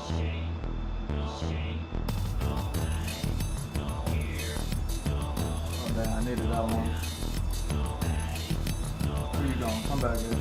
Oh man, I needed that one. Where you going? Come back here.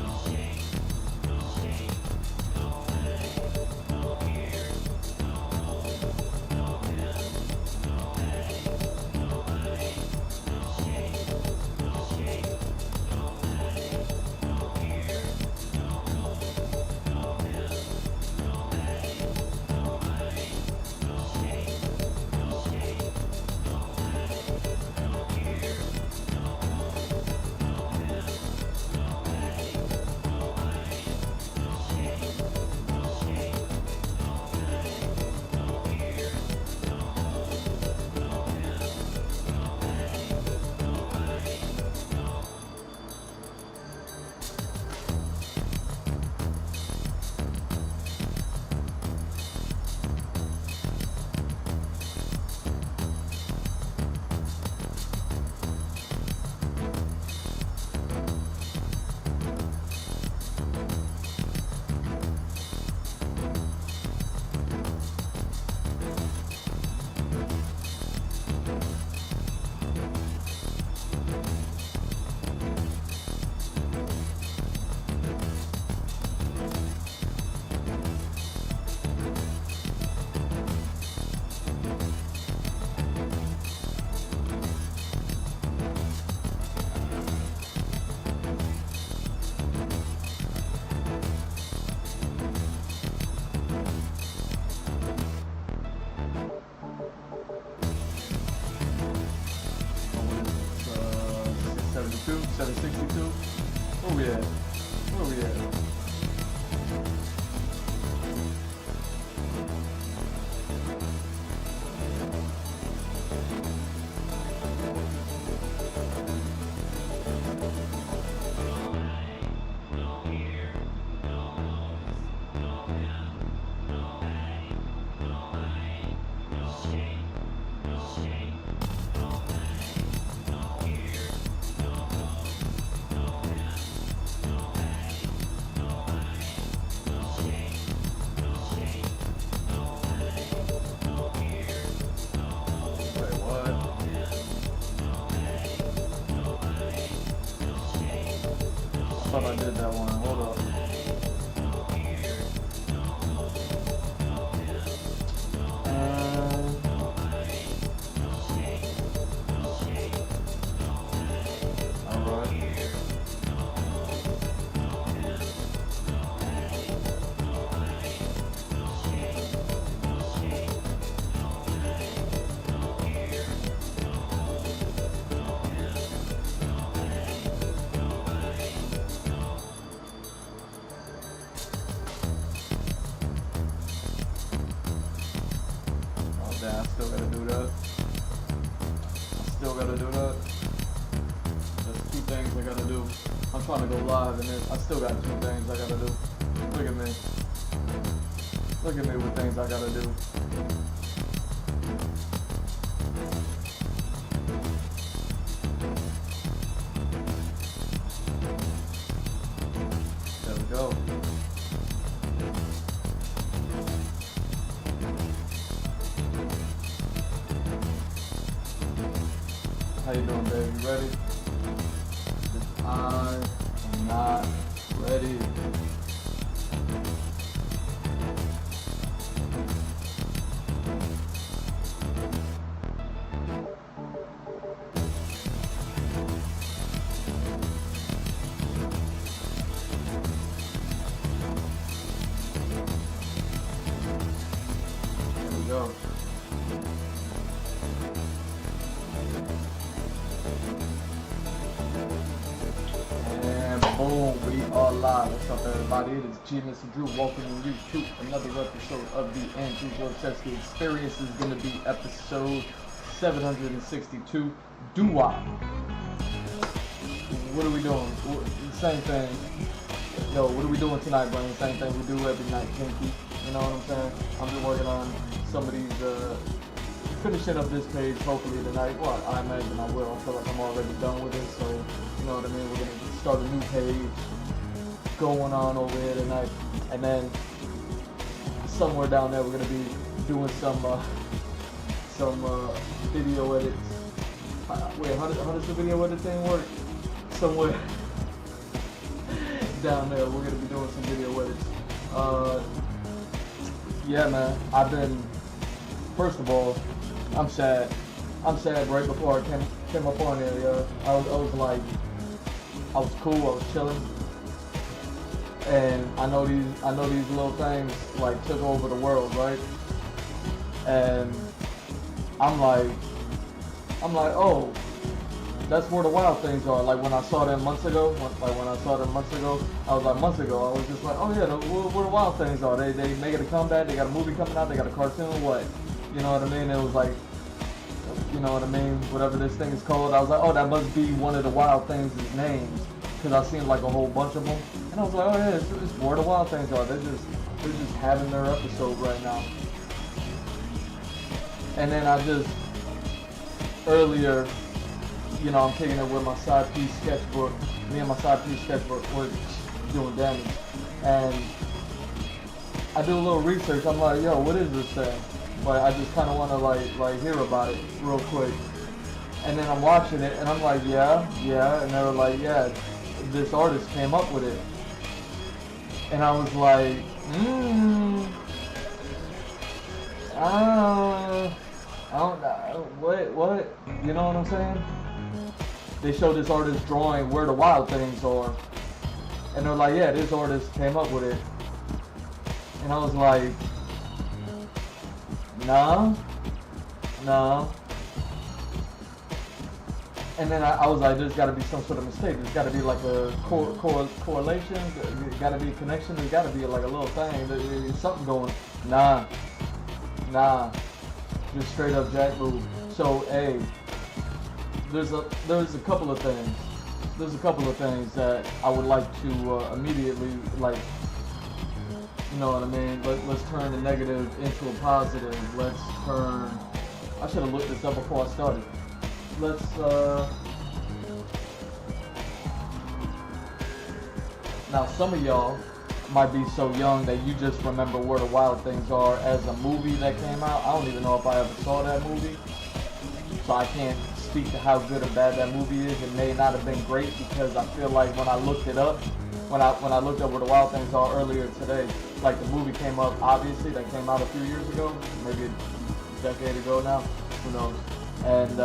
What is 762? Where we at? Where we at? I thought I did that one. Hold up. I still gotta do that. There's two things I gotta do. I'm trying to go live and I still got two things I gotta do. Look at me. Look at me with things I gotta do. There we go. How you doing, babe? You ready? I am not ready. There we go. Boom, we are live. What's up, everybody? It is G Mr. Drew welcoming you to another episode of the Andrew Grotesque Experience. This is going to be episode 762, Duop. What are we doing? Same thing. Yo, what are we doing tonight, Brian? Same thing we do every night, Kinky. You know what I'm saying? I'm just working on some of these, finishing up this page hopefully tonight. Well, I imagine I will. I feel like I'm already done with it, so you know what I mean? We're going to start a new page going on over here tonight. And then somewhere down there we're gonna be doing some video edits. Wait, how does the video edit thing work? Somewhere down there we're gonna be doing some video edits. Yeah, man. First of all, I'm sad. I'm sad. Right before I came up on here, yeah, I was cool. I was chilling, and I know these little things like took over the world, right? And I'm like, oh, that's where the wild things are. Like when I saw them months ago, I was like months ago, I was just like, oh yeah, where the wild things are. They making a comeback. They got a movie coming out. They got a cartoon. What? You know what I mean? It was like, you know what I mean? Whatever this thing is called. I was like, oh, that must be one of the wild things' names, because I seen like a whole bunch of them. And I was like, oh yeah, it's where the wild things are. They're just having their episode right now. And then earlier, you know, I'm kicking it with my side piece sketchbook. Me and my side piece sketchbook were doing damage. And I do a little research. I'm like, yo, what is this thing? But I just kind of want to like hear about it real quick. And then I'm watching it, and I'm like, yeah. And they were like, yeah, this artist came up with it. And I was like, I don't know, what? You know what I'm saying? They showed this artist drawing where the wild things are. And they're like, yeah, this artist came up with it. And I was like, nah. And then I was like, there's got to be some sort of mistake. There's got to be like a correlation. There's got to be a connection. There's got to be like a little thing. There's something going. Nah. Just straight up jack move. So, hey, there's a couple of things. There's a couple of things that I would like to immediately, like, you know what I mean? Let's turn the negative into a positive. I should have looked this up before I started. Now some of y'all might be so young that you just remember Where the Wild Things Are as a movie that came out. I don't even know if I ever saw that movie, so I can't speak to how good or bad that movie is. It may not have been great, because I feel like when I looked it up, when I looked up Where the Wild Things Are earlier today, like the movie came up, obviously, that came out a few years ago, maybe a decade ago now, who knows. And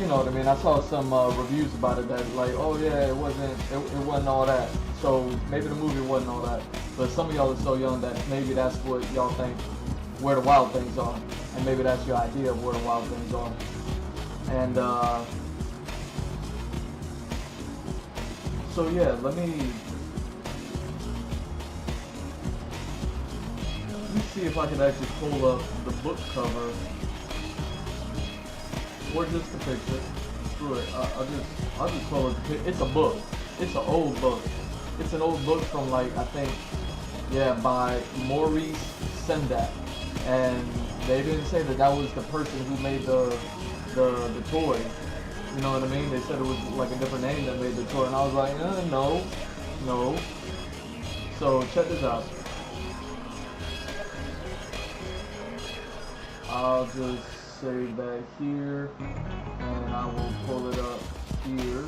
you know what I mean, I saw some reviews about it that like, oh yeah, it wasn't all that. So maybe the movie wasn't all that. But some of y'all are so young that maybe that's what y'all think Where the Wild Things Are. And maybe that's your idea of Where the Wild Things Are. And so yeah, let me see if I can actually pull up the book cover. Or just the picture. Screw it. I'll just call it the picture. It's a book. It's an old book. It's an old book from, like, I think, yeah, by Maurice Sendak. And they didn't say that was the person who made the toy. You know what I mean? They said it was like a different name that made the toy. And I was like, no. So check this out. I'll just save that here, and I will pull it up here.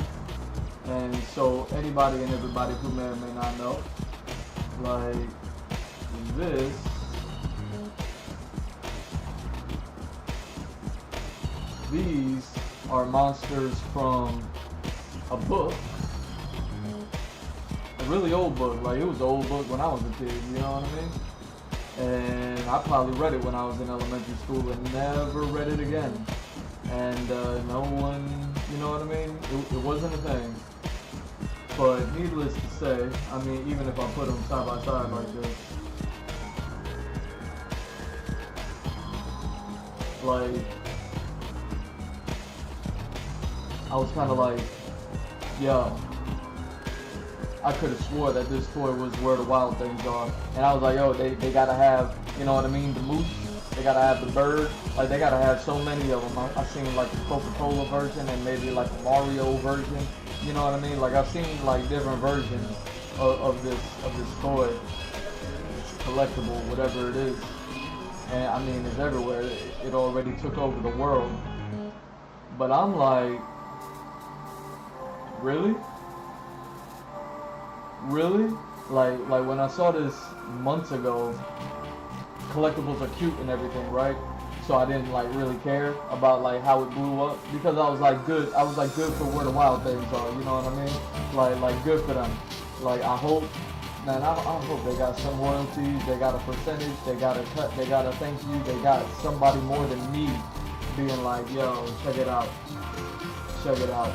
And so anybody and everybody who may or may not know, like this, these are monsters from a book, a really old book. Like, it was an old book when I was a kid, you know what I mean? And I probably read it when I was in elementary school and never read it again. And no one, you know what I mean? It wasn't a thing. But needless to say, I mean, even if I put them side by side like this, like, I was kind of like, yo, I could have swore that this toy was Where the Wild Things Are. And I was like, yo, they gotta have, you know what I mean, the moose. They gotta have the bird. Like, they gotta have so many of them. I've seen like the Coca-Cola version and maybe like a Mario version. You know what I mean? Like, I've seen like different versions. of this toy. It's collectible, whatever it is, and I mean it's everywhere. It already took over the world. But I'm like, really? Really? Like when I saw this months ago, collectibles are cute and everything, right? So I didn't like really care about like how it blew up because I was like good for where the wild things are, you know what I mean? Like good for them. Like I hope, man, I hope they got some royalties, they got a percentage, they got a cut, they got a thank you, they got somebody more than me being like, yo, check it out. Check it out.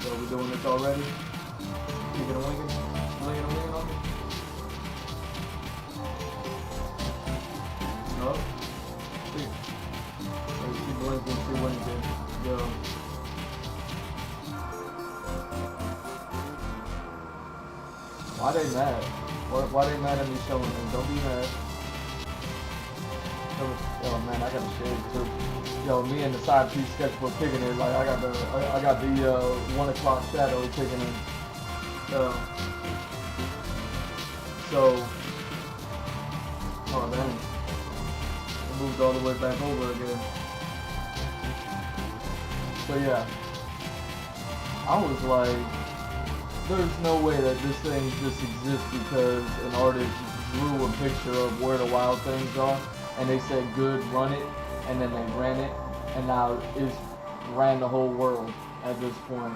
So we doing this already? You gonna wing it? Winging on me? No? She blinking. Yo. Why they mad? Why they mad at me showing them? Don't be mad. Oh man, I got a shave too. Yo, me and the side piece sketchbook kicking it. Like I got the 1 o'clock shadow kicking in. So, oh dang, it moved all the way back over again. So yeah, I was like, there's no way that this thing just exists because an artist drew a picture of where the wild things are, and they said good, run it, and then they ran it, and now it's ran the whole world at this point.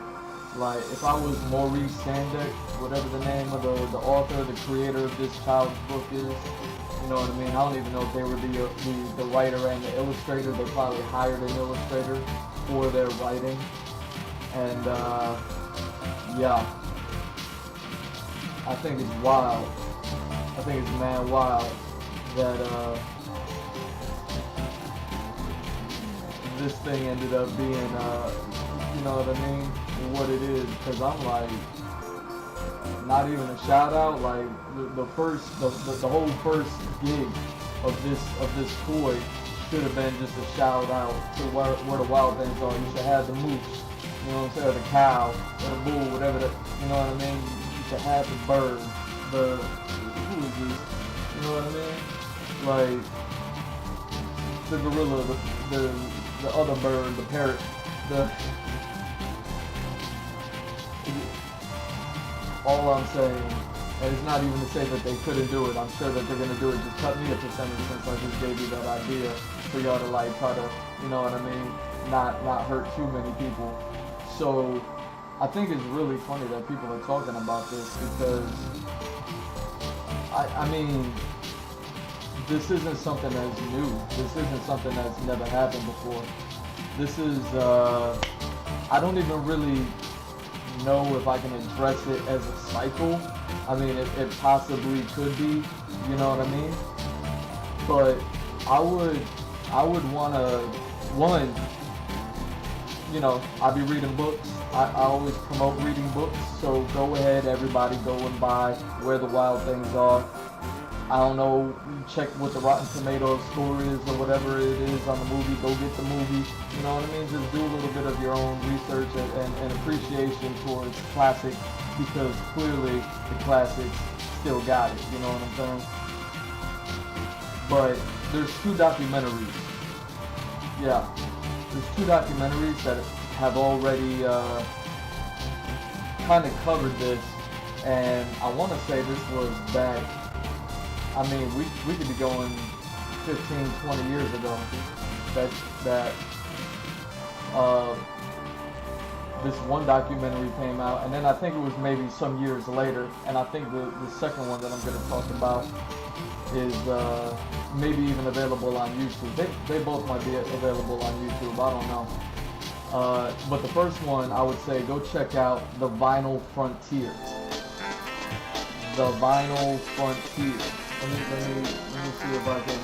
Like, if I was Maurice Sandek, whatever the name of the author, the creator of this child's book is, you know what I mean? I don't even know if they were the writer and the illustrator. They probably hired an illustrator for their writing. And, yeah. I think it's wild. I think it's man wild that, this thing ended up being, you know what I mean, what it is, because I'm like, not even a shout out, like the whole first gig of this toy should have been just a shout out to where the wild things are. You should have the moose, you know what I'm saying, or the cow, or the bull, whatever you know what I mean. You should have the bird, who is this, you know what I mean, like the gorilla, the other bird, the parrot, all I'm saying, and it's not even to say that they couldn't do it. I'm sure that they're gonna do it. Just cut me a percentage since I just gave you that idea for y'all to like try to, you know what I mean, not hurt too many people. So I think it's really funny that people are talking about this because I mean, this isn't something that's new. This isn't something that's never happened before. This is, I don't even really know if I can address it as a cycle. I mean, it possibly could be, you know what I mean? But I would want to, one, you know, I'll be reading books. I always promote reading books, so go ahead, everybody, go and buy Where the Wild Things Are. I don't know, check what the Rotten Tomatoes score is or whatever it is on the movie. Go get the movie. You know what I mean? Just do a little bit of your own research and appreciation towards classic, because clearly the classics still got it. You know what I'm saying? But there's 2 documentaries. Yeah, there's 2 documentaries that have already kind of covered this, and I want to say this was back. I mean, we could be going 15, 20 years ago that this one documentary came out, and then I think it was maybe some years later, and I think the second one that I'm going to talk about is maybe even available on YouTube. They both might be available on YouTube, I don't know. But the first one, I would say go check out The Vinyl Frontier. The Vinyl Frontier. Let me see if I can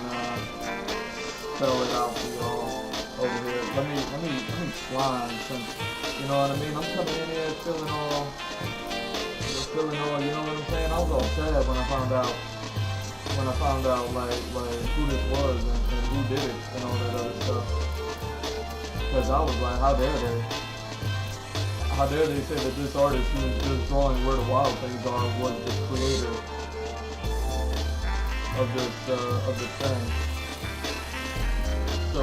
spell it out for y'all over here. Let me slime since, you know what I mean? I'm coming in here feeling all, you know what I'm saying? I was all sad when I found out like who this was and who did it and all that other stuff. Cause I was like, how dare they? how dare they say that this artist who was just drawing Where the Wild Things Are was the creator of this thing. So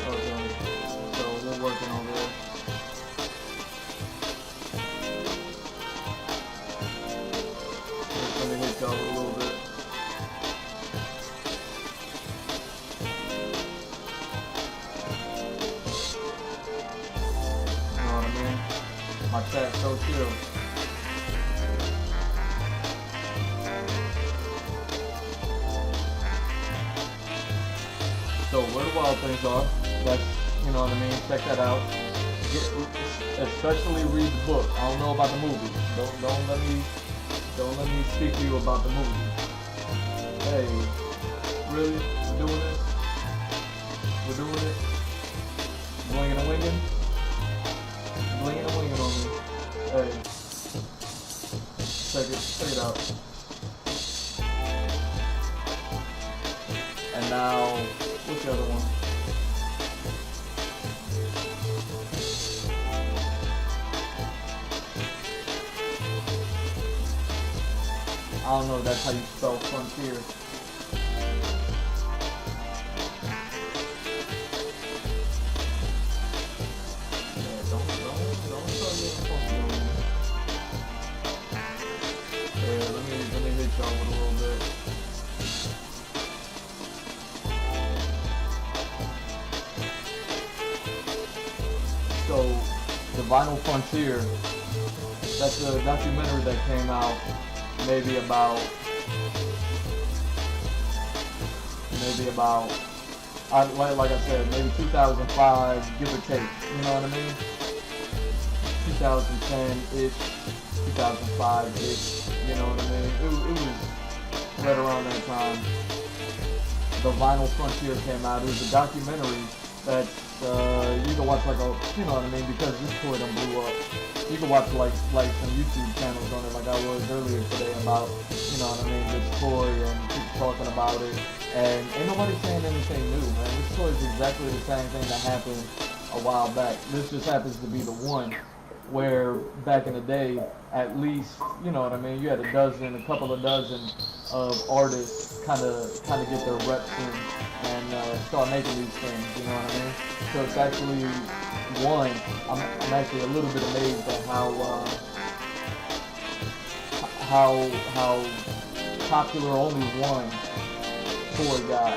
okay, so we're working on this. Let me hit y'all with a little bit. You know what I mean? My chat's so chill. So Where the Wild Things Are, that's, you know what I mean, check that out. Especially read the book. I don't know about the movie. Don't let me speak to you about the movie. Hey, really? We're doing this? We're doing it? Blinging and winging? Blinging and winging on me. Hey. Check it out. And now, what's the other one? I don't know if that's how you spell frontier. Yeah, don't start getting funky on me. Yeah, let me hit y'all with a little bit. So, The Vinyl Frontier, that's a documentary that came out maybe about, like I said, maybe 2005, give or take, you know what I mean? 2010-ish, 2005-ish, you know what I mean? It was right around that time. The Vinyl Frontier came out. It was a documentary that you can watch, like a, you know what I mean, because this toy done blew up. You can watch like some YouTube channels on it, like I was earlier today, about, you know what I mean, this toy, and people talking about it, and ain't nobody saying anything new, man. This toy is exactly the same thing that happened a while back. This just happens to be the one where back in the day, at least, you know what I mean, you had a couple of dozen of artists kind of get their reps in and start making these things, you know what I mean? So it's actually one, I'm actually a little bit amazed at how popular only one toy got,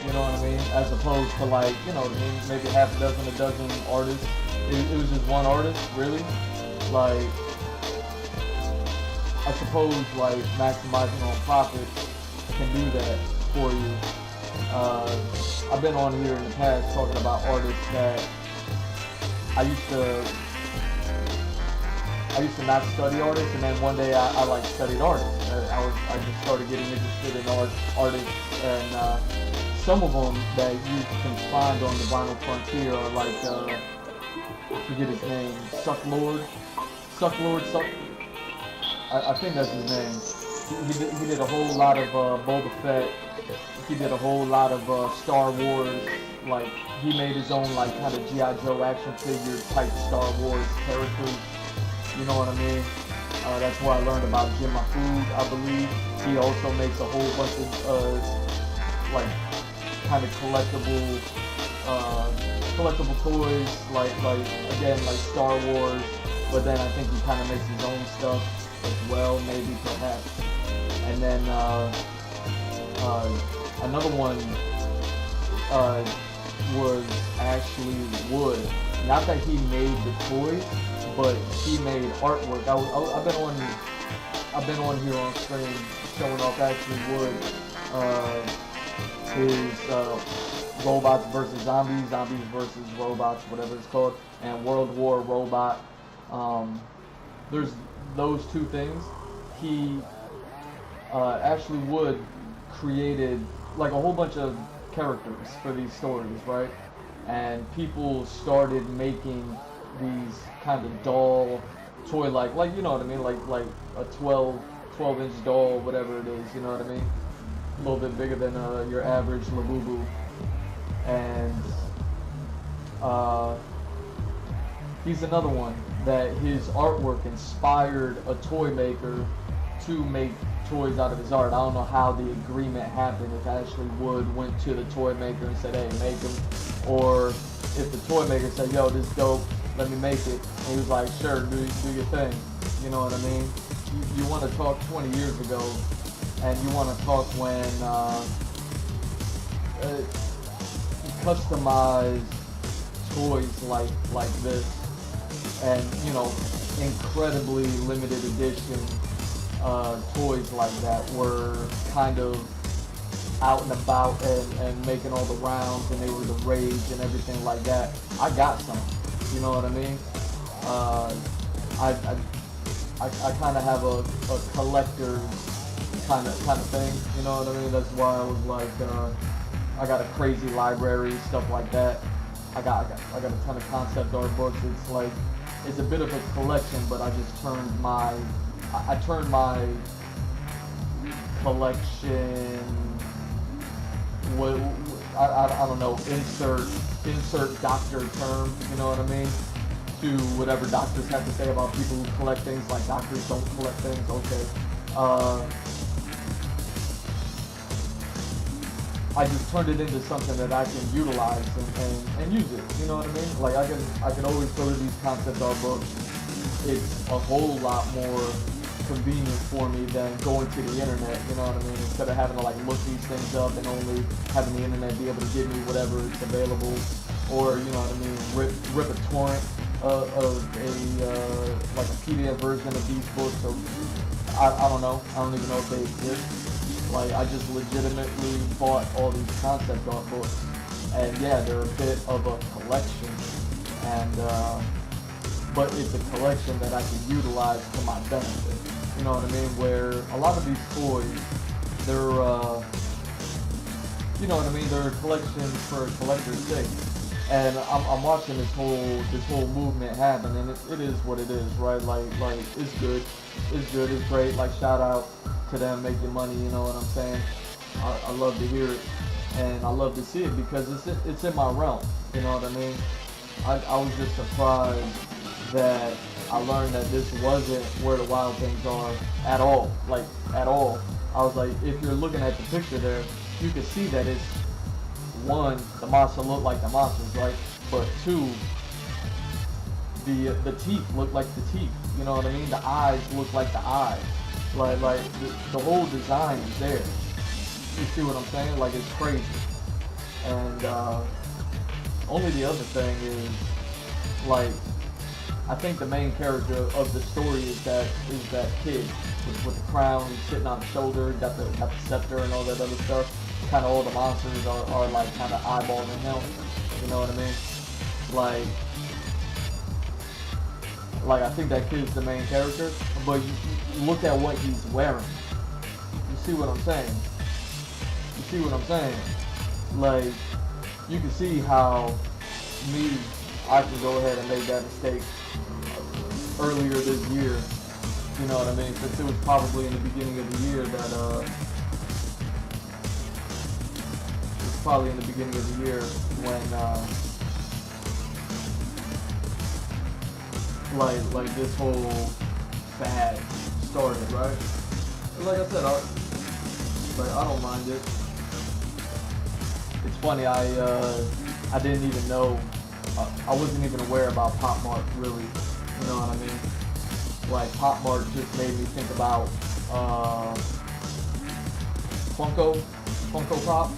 you know what I mean? As opposed to, like, you know what I mean, maybe half a dozen artists. It was just one artist, really. Like, I suppose, like, maximizing on profits can do that for you. I've been on here in the past talking about artists that I used to not study artists, and then one day I like studied artists. I just started getting interested in artists, and some of them that you can find on the Vinyl Frontier are like, I forget his name, Sucklord, I think that's his name. He did a whole lot of Boba Fett. He did a whole lot of Star Wars. Like, he made his own, like, kind of G.I. Joe action figure type Star Wars characters. You know what I mean? That's where I learned about Jim Food, I believe. He also makes a whole bunch of like, kind of collectible toys, like again, like Star Wars. But then I think he kind of makes his own stuff as well, maybe, perhaps. And then another one was actually Wood. Not that he made the toys, but he made artwork. I've been on here on screen showing off actually Wood. His robots versus zombies versus robots, whatever it's called, and World War Robot. There's those two things. He actually Wood created like a whole bunch of characters for these stories, right? And people started making these kind of doll toy like you know what I mean, like a 12 12-inch doll, whatever it is, you know what I mean? A little bit bigger than your average Labubu. And he's another one that his artwork inspired a toy maker to make toys out of his art. I don't know how the agreement happened, if Ashley Wood went to the toy maker and said, hey, make them, or if the toy maker said, yo, this is dope, let me make it. And he was like, sure, do your thing. You know what I mean? You want to talk 20 years ago, and you want to talk when customized toys like this, and you know, incredibly limited edition toys like that were kind of out and about and making all the rounds, and they were the rage and everything like that. I got some, you know what I mean? I kind of have a collector's kind of thing, you know what I mean? That's why I was like, I got a crazy library, stuff like that. I got a ton of concept art books. It's like, it's a bit of a collection, but I just turned my collection, I don't know, insert doctor term, you know what I mean, to whatever doctors have to say about people who collect things, like doctors don't collect things, okay. I just turned it into something that I can utilize and use it, you know what I mean? Like I can always go to these concept art books. It's a whole lot more convenient for me than going to the internet, you know what I mean? Instead of having to like look these things up and only having the internet be able to give me whatever is available, or you know what I mean, rip a torrent of like a PDF version of these books, or I don't know, I don't even know if they exist. Like, I just legitimately bought all these concept art books, and yeah, they're a bit of a collection, and but it's a collection that I can utilize to my benefit. You know what I mean? Where a lot of these toys, they're you know what I mean? They're a collection for a collector's sake, and I'm watching this whole movement happen, and it is what it is, right? Like it's good, it's great. Like, shout out to them making money, you know what I'm saying? I love to hear it, and I love to see it because it's in my realm, you know what I mean? I was just surprised that I learned that this wasn't where the wild things are at all, like at all. I was like, if you're looking at the picture there, you can see that it's, one, the monster look like the monsters, right? But two, the teeth look like the teeth, you know what I mean? The eyes look like the eyes. Like the whole design is there. You see what I'm saying? Like, it's crazy. And only the other thing is, like, I think the main character of the story is that kid with the crown, sitting on the shoulder, got the scepter and all that other stuff. Kind of all the monsters are like kind of eyeballing him. You know what I mean? Like I think that kid's the main character, but you look at what he's wearing. You see what I'm saying? You see what I'm saying? Like, you can see how I can go ahead and make that mistake earlier this year. You know what I mean? Since it was probably in the beginning of the year that when like this whole fad started, right? And like I said, I don't mind it. It's funny, I didn't even know, I wasn't even aware about Pop Mart, really. You know what I mean? Like, Pop Mart just made me think about Funko Pop.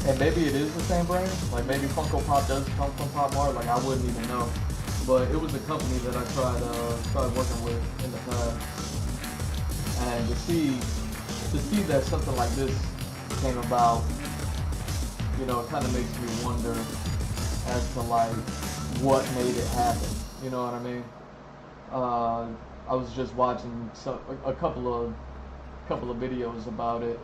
And maybe it is the same brand. Like, maybe Funko Pop does come from Pop Mart. Like, I wouldn't even know. But it was a company that I tried working with in the past. And to see that something like this came about, you know, it kind of makes me wonder as to like what made it happen. You know what I mean? I was just watching a couple of videos about it,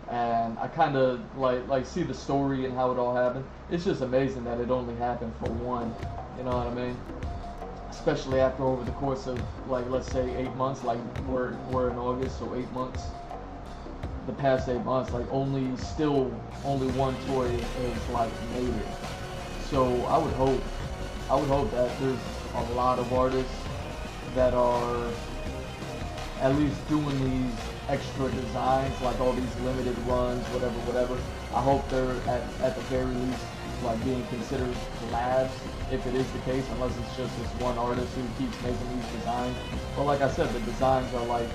and I kind of like see the story and how it all happened. It's just amazing that it only happened for one. You know what I mean? especially after over the course of, like, let's say 8 months, like we're in August, so 8 months. The past 8 months, like only one toy is like made it. So I would hope that there's a lot of artists that are at least doing these extra designs, like all these limited runs, whatever. I hope they're at the very least like being considered collabs, if it is the case, unless it's just this one artist who keeps making these designs. But like I said, the designs are like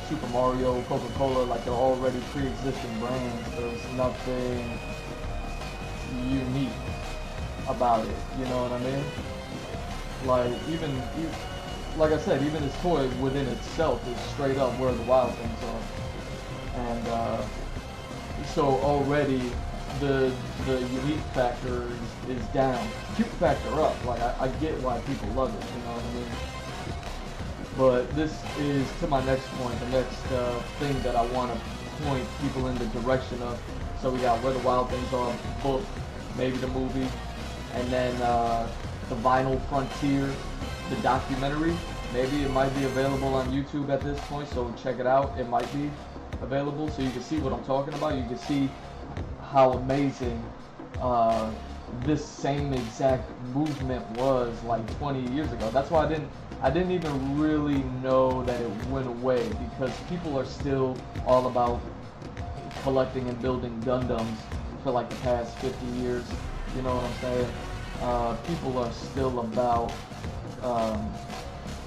Super Mario, Coca-Cola, like they're already pre-existing brands. There's nothing unique about it, you know what I mean? Like like I said, even this toy within itself is straight up where the wild things are. And so already the unique factor is down. Cute factor up. Like I get why people love it, you know what I mean? But this is to my next point, the next thing that I want to point people in the direction of. So we got Where the Wild Things Are book, maybe the movie, and then the Vinyl Frontier, the documentary. Maybe it might be available on YouTube at this point, so check it out. It might be available, so you can see what I'm talking about. You can see how amazing this same exact movement was like 20 years ago. That's why I didn't even really know that it went away, because people are still all about collecting and building Gundams for like the past 50 years. You know what I'm saying? People are still about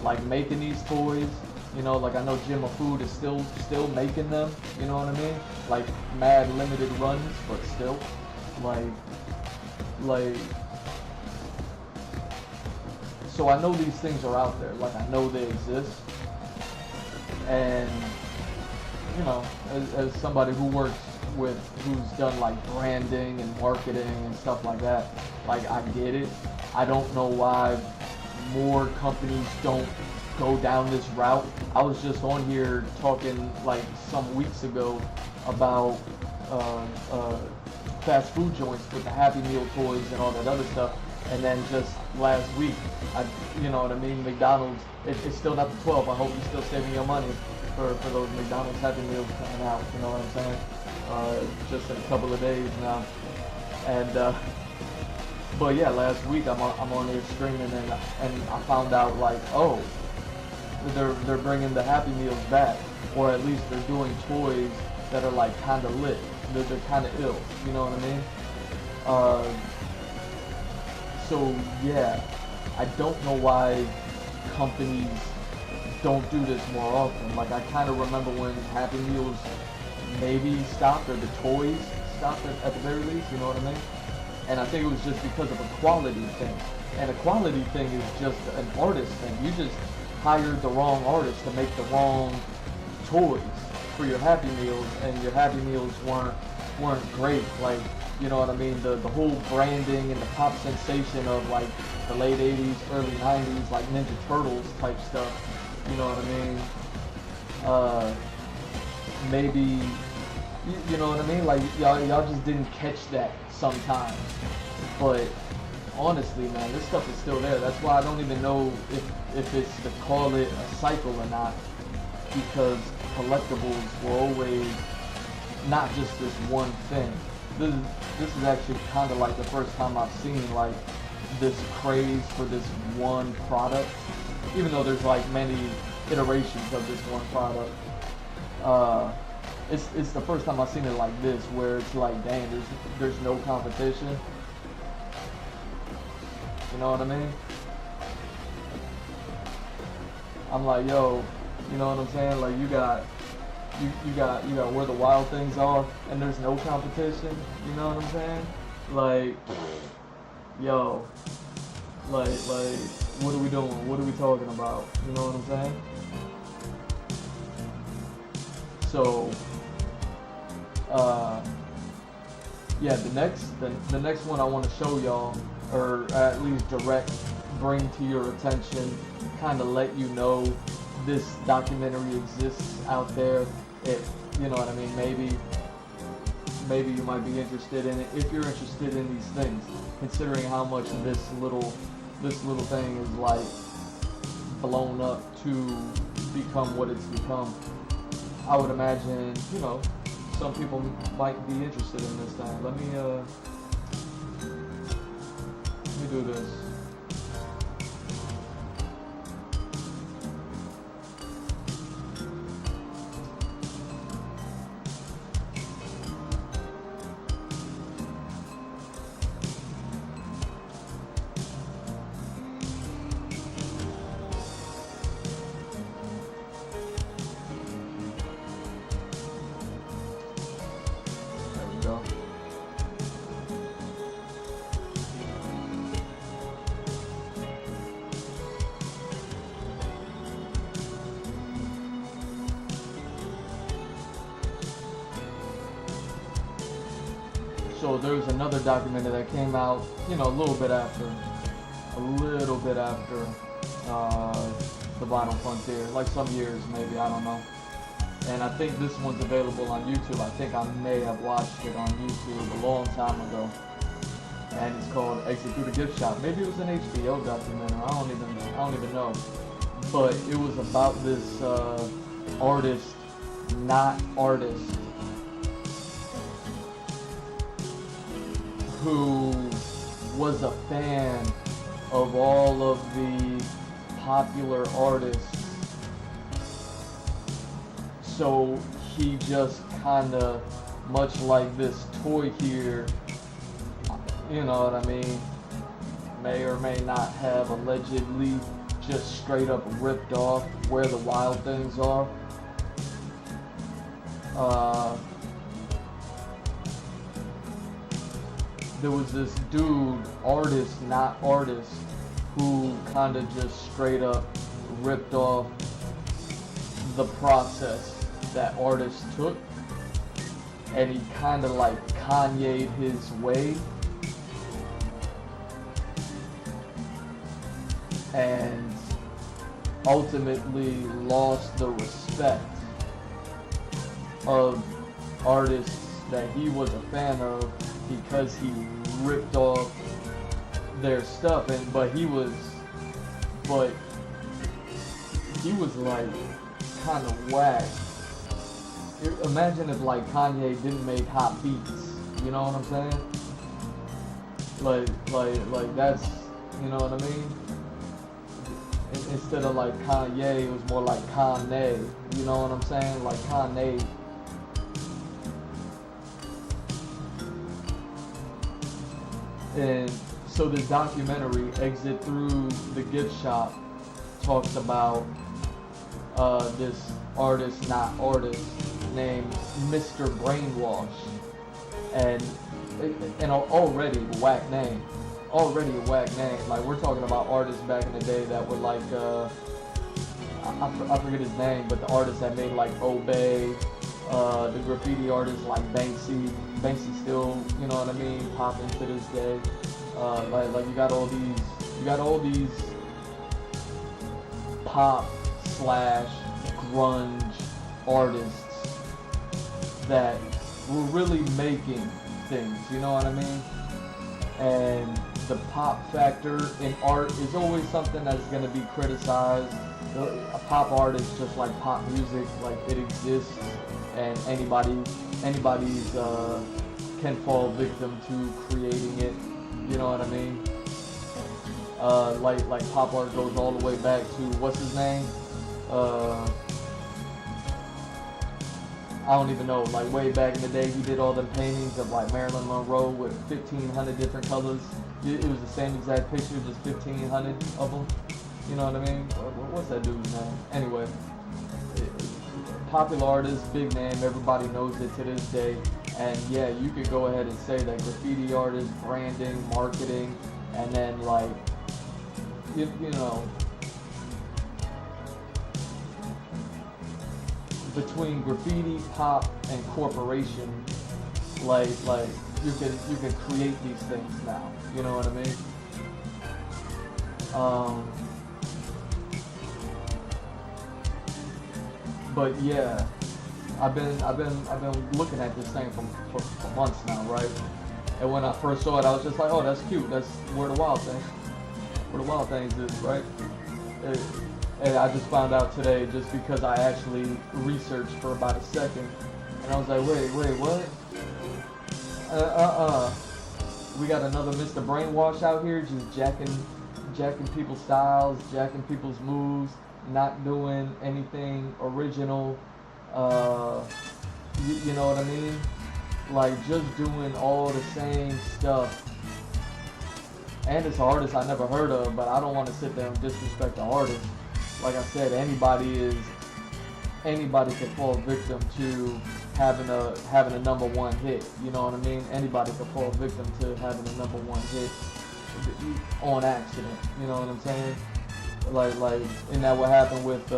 like making these toys. You know, like I know Jim Food is still making them. You know what I mean? Like mad limited runs, but still, like. So I know these things are out there. Like I know they exist, and you know, as somebody who works who's done like branding and marketing and stuff like that, like I get it. I don't know why more companies don't go down this route. I was just on here talking like some weeks ago about fast food joints with the Happy Meal toys and all that other stuff, and then just last week, you know what I mean, McDonald's, it's still not the 12. I hope you're still saving your money for those McDonald's Happy Meals coming out, you know what I'm saying? Just in a couple of days now. And but yeah, last week I'm on there streaming, and I found out like, oh, they're bringing the Happy Meals back, or at least they're doing toys that are like kind of lit. They're kind of ill, you know what I mean? So yeah, I don't know why companies don't do this more often. Like I kind of remember when Happy Meals maybe stopped, or the toys stopped at the very least, you know what I mean? And I think it was just because of a quality thing. And a quality thing is just an artist thing. You just hired the wrong artist to make the wrong toys for your Happy Meals, and your Happy Meals weren't great. Like, you know what I mean? The whole branding and the pop sensation of like the late 80s, early 90s, like Ninja Turtles type stuff. You know what I mean? Maybe, you know what I mean? Like y'all just didn't catch that sometimes. But honestly, man, this stuff is still there. That's why I don't even know if it's to call it a cycle or not, because collectibles were always not just this one thing. This is actually kind of like the first time I've seen like this craze for this one product, even though there's like many iterations of this one product. It's the first time I've seen it like this, where it's like, dang, there's no competition. You know what I mean? I'm like, yo, you know what I'm saying? Like you got Where the Wild Things Are, and there's no competition. You know what I'm saying? Like, yo, like, what are we doing? What are we talking about? You know what I'm saying? So, yeah, the next one I want to show y'all, or at least bring to your attention, kind of let you know this documentary exists out there. You know what I mean? Maybe you might be interested in it if you're interested in these things, considering how much this little thing is like blown up to become what it's become. I would imagine, you know, some people might be interested in this thing. Let me do this. So there's another documentary that came out, you know, a little bit after the Vinyl Frontier, like some years maybe, I don't know. And I think this one's available on YouTube. I think I may have watched it on YouTube a long time ago. And it's called Exit Through the Gift Shop. Maybe it was an HBO documentary. I don't even know. But it was about this artist, not artist, who was a fan of all of the popular artists. So he just kind of, much like this toy here, you know what I mean, may or may not have allegedly just straight up ripped off Where the Wild Things Are. There was this dude, artist, not artist, who kind of just straight up ripped off the process that artists took, and he kind of like Kanye'd his way, and ultimately lost the respect of artists that he was a fan of, because he ripped off their stuff. But he was like kind of whack. Imagine if like Kanye didn't make hot beats, you know what I'm saying? Like that's, you know what I mean? Instead of like Kanye, it was more like Kanye, you know what I'm saying? Like Kanye. And so this documentary, Exit Through the Gift Shop, talks about this artist, not artist, named Mr. Brainwash. And already a whack name. Like, we're talking about artists back in the day that were like, I forget his name, but the artists that made like Obey, the graffiti artists like Banksy still, you know what I mean, popping to this day. Like you got all these pop / grunge artists that were really making things, you know what I mean? And the pop factor in art is always something that's going to be criticized. A pop art is just like pop music, like it exists, and anybody's can fall victim to creating it, you know what I mean? Like pop art goes all the way back to, what's his name? I don't even know, like way back in the day, he did all the paintings of like Marilyn Monroe with 1,500 different colors. It was the same exact picture, just 1,500 of them. You know what I mean? What's that dude's name? Anyway, popular artist, big name, everybody knows it to this day. And yeah, you could go ahead and say that graffiti artists, branding, marketing, and then like, you know, between graffiti, pop, and corporation, like you can create these things now. You know what I mean? But yeah, I've been looking at this thing for months now, right? And when I first saw it, I was just like, oh, that's cute. That's where the wild things is, right? And I just found out today just because I actually researched for about a second. And I was like, wait, what? We got another Mr. Brainwash out here just jacking people's styles, jacking people's moves, not doing anything original. You know what I mean? Like just doing all the same stuff. And it's an artist I never heard of, but I don't want to sit there and disrespect the artist. Like I said, anybody can fall victim to having a #1 hit. You know what I mean? Anybody can fall victim to having a #1 hit on accident. You know what I'm saying? Like isn't that what happened with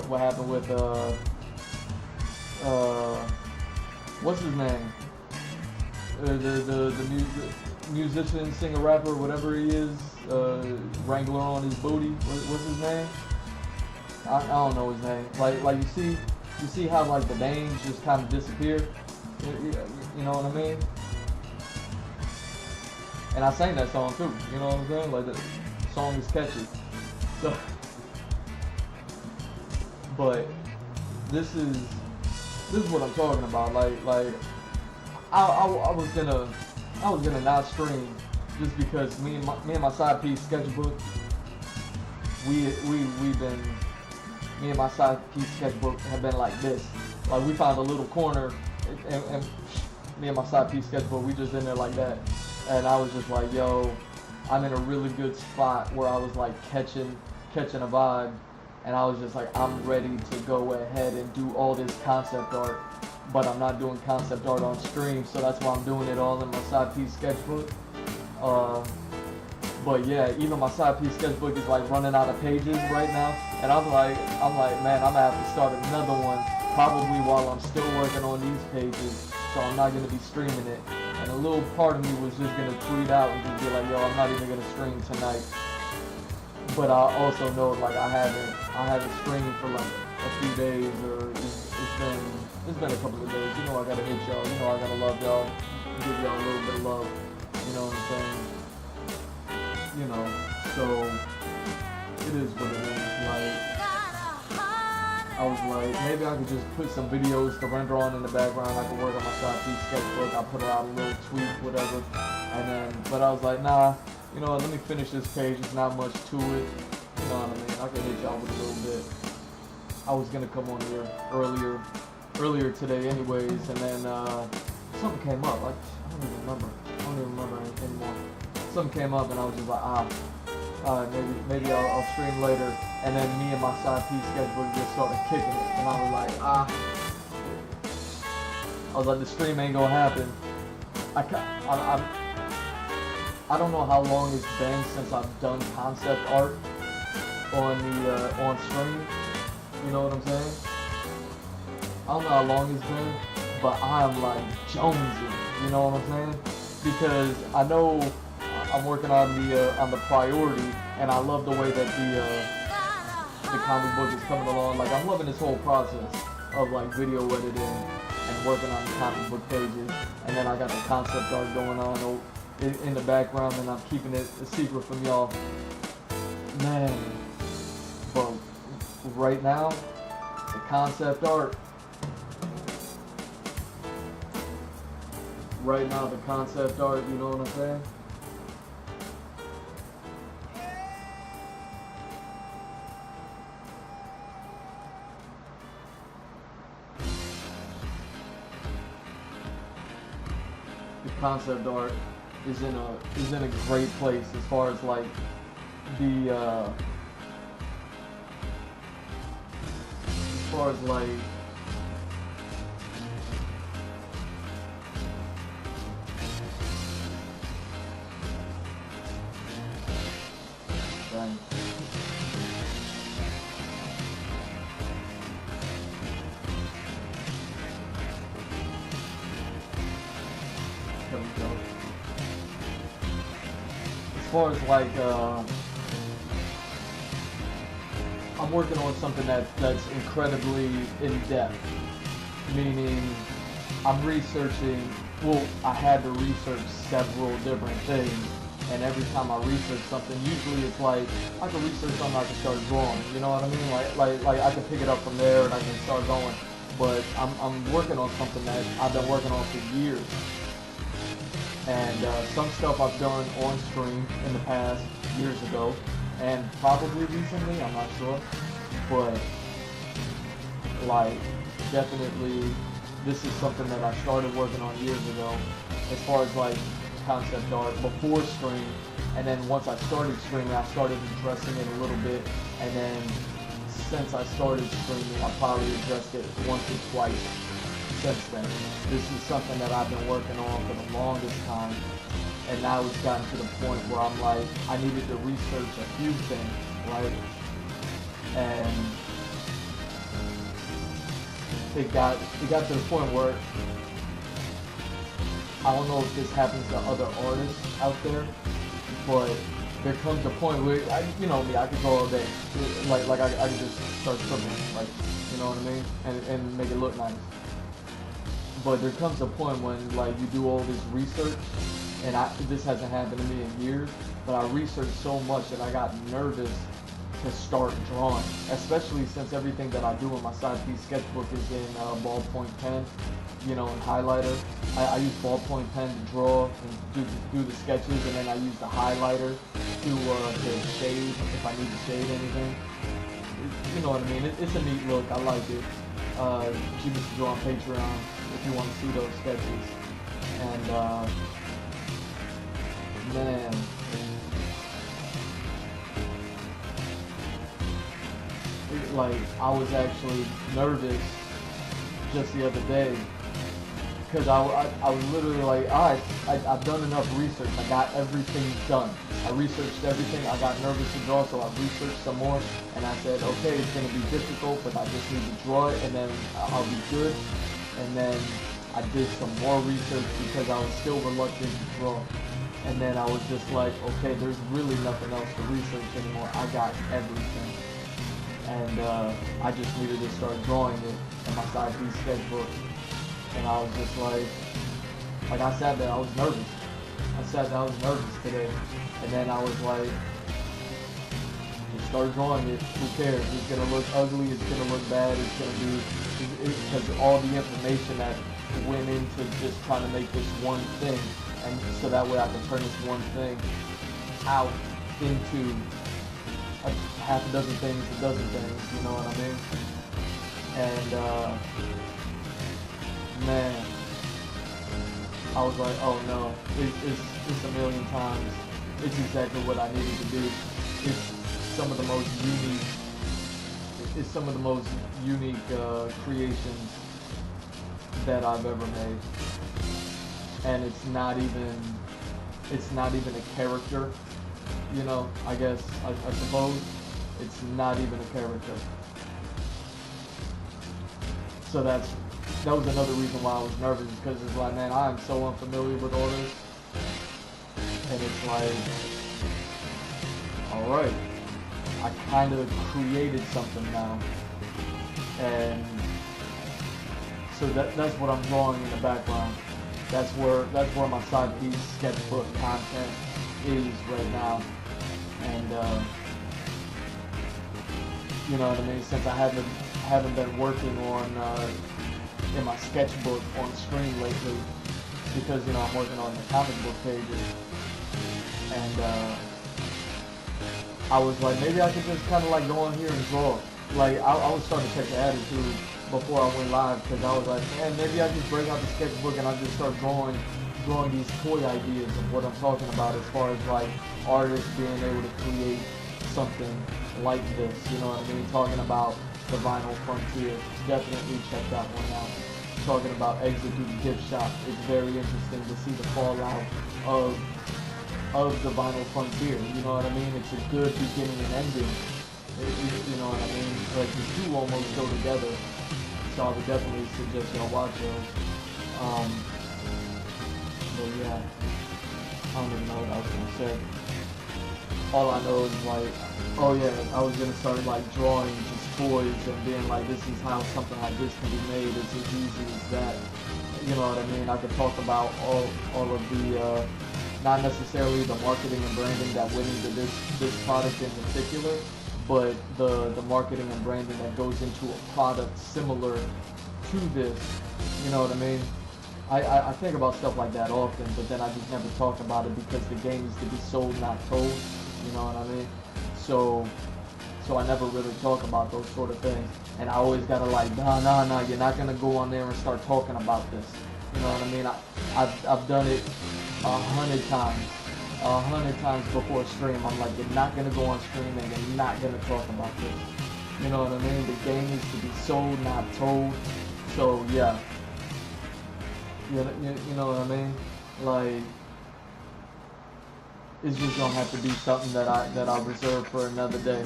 what happened with what's his name? The musician, singer, rapper, whatever he is, Wrangler on his booty. What's his name? I don't know his name. Like you see how like the names just kind of disappear. You know what I mean? And I sang that song too. You know what I'm saying? Like the song is catchy. So, but this is what I'm talking about. Like I was gonna not stream just because me and my side piece sketchbook, me and my side piece sketchbook have been like this. Like we found a little corner and me and my side piece sketchbook, we just in there like that. And I was just like, yo, I'm in a really good spot where I was like catching a vibe. And I was just like, I'm ready to go ahead and do all this concept art, but I'm not doing concept art on stream, so that's why I'm doing it all in my side piece sketchbook. But yeah, even my side piece sketchbook is like running out of pages right now, and I'm like, man, I'm gonna have to start another one probably while I'm still working on these pages, so I'm not gonna be streaming it. And a little part of me was just gonna tweet out and just be like, yo, I'm not even gonna stream tonight. But I also know like I haven't streamed for like a few days, or it's been a couple of days. You know I gotta hit y'all. You know I gotta love y'all. Give y'all a little bit of love. You know what I'm saying? You know, so it is what it is. Like I was like, maybe I could just put some videos to render on in the background. I could work on my side piece sketchbook. I put out a little tweak, whatever. And then, but I was like, nah. You know what, let me finish this page, there's not much to it. You know what I mean? I can hit y'all with a little bit. I was gonna come on here earlier today anyways, and then something came up. I don't even remember anymore. Something came up and I was just like, maybe I'll stream later. And then me and my side piece sketchbook just started kicking it. And I was like, I was like, the stream ain't gonna happen. I don't know how long it's been since I've done concept art on stream. You know what I'm saying? I don't know how long it's been, but I'm like jonesing. You know what I'm saying? Because I know I'm working on the priority, and I love the way that the comic book is coming along. Like I'm loving this whole process of like video editing and working on the comic book pages, and then I got the concept art going on in the background, and I'm keeping it a secret from y'all. Man, but right now, the concept art. Right now, the concept art, you know what I'm saying? The concept art is in a great place as far as like the as far as like dang. There we go. As far as like I'm working on something that's incredibly in depth, meaning I'm researching. Well, I had to research several different things and every time I research something, usually it's like I can research something, I can start drawing. You know what I mean? Like I can pick it up from there and I can start going. But I'm working on something that I've been working on for years. And some stuff I've done on stream in the past, years ago, and probably recently, I'm not sure. But, like, definitely, this is something that I started working on years ago, as far as, like, concept art before stream. And then once I started streaming, I started addressing it a little bit, and then since I started streaming, I probably addressed it once or twice since then. This is something that I've been working on for the longest time, and now it's gotten to the point where I'm like, I needed to research a few things, right? And it got to the point where I don't know if this happens to other artists out there, but there comes a point where, you know me, I could go all day. Like I could just start scribbling, like, you know what I mean? And make it look nice. But there comes a point when, like, you do all this research, and this hasn't happened to me in years, but I researched so much that I got nervous to start drawing, especially since everything that I do in my side piece sketchbook is in ballpoint pen, you know, and highlighter. I use ballpoint pen to draw and do the sketches, and then I use the highlighter to shade if I need to shade anything. You know what I mean? It's a neat look. I like it. Keep us to draw on Patreon if you want to see those sketches. And man. Like, I was actually nervous just the other day, because I was literally like, alright, I've done enough research, I got everything done. I researched everything, I got nervous to draw, so I researched some more, and I said, okay, it's going to be difficult, but I just need to draw it, and then I'll be good. And then I did some more research because I was still reluctant to draw. And then I was just like, okay, there's really nothing else to research anymore, I got everything. And I just needed to start drawing it in my side piece sketchbook. And I was just like I sat there, I was nervous. I was nervous today. And then I was like, just start drawing it, who cares? It's gonna look ugly, it's gonna look bad, it's gonna be, because all the information that went into just trying to make this one thing, and so that way I can turn this one thing out into half a dozen things, a dozen things, you know what I mean? And man, I was like, oh no, it's a million times, it's exactly what I needed to do. It's some of the most unique creations that I've ever made, and it's not even a character, you know. I guess I suppose it's not even a character. So that was another reason why I was nervous, because it's like, man, I am so unfamiliar with all this, and it's like, all right, I kind of created something now, and so that's what I'm drawing in the background. That's where my side piece sketchbook content is right now, and you know what I mean. Since I haven't been working on in my sketchbook on screen lately, because, you know, I'm working on the comic book pages, and I was like, maybe I could just kind of like go on here and draw. Like, I was starting to take the attitude before I went live, because I was like, man, maybe I just break out the sketchbook and I just start drawing these toy ideas of what I'm talking about, as far as like artists being able to create something like this, you know what I mean? Talking about the vinyl frontier, definitely check that one out. Talking about Exit through the gift shop, it's very interesting to see the fallout of the vinyl frontier, you know what I mean? It's a good beginning and ending, you know what I mean? Like, the two almost go together, so I would definitely suggest y'all watch those. But yeah, I don't even know what I was gonna say. All I know is, like, oh yeah, I was gonna start like drawing just toys and being like, this is how something like this can be made. It's as easy as that. You know what I mean? I could talk about all of the not necessarily the marketing and branding that went into this product in particular, but the marketing and branding that goes into a product similar to this. You know what I mean? I think about stuff like that often, but then I just never talk about it because the game is to be sold, not told. You know what I mean? So I never really talk about those sort of things. And I always gotta like, nah, you're not gonna go on there and start talking about this. You know what I mean? I've done it 100 times before stream. I'm like, you're not gonna go on stream and you're not gonna talk about this. You know what I mean? The game is to be sold, not told. So yeah. You know what I mean? Like, it's just gonna have to be something that I reserve for another day.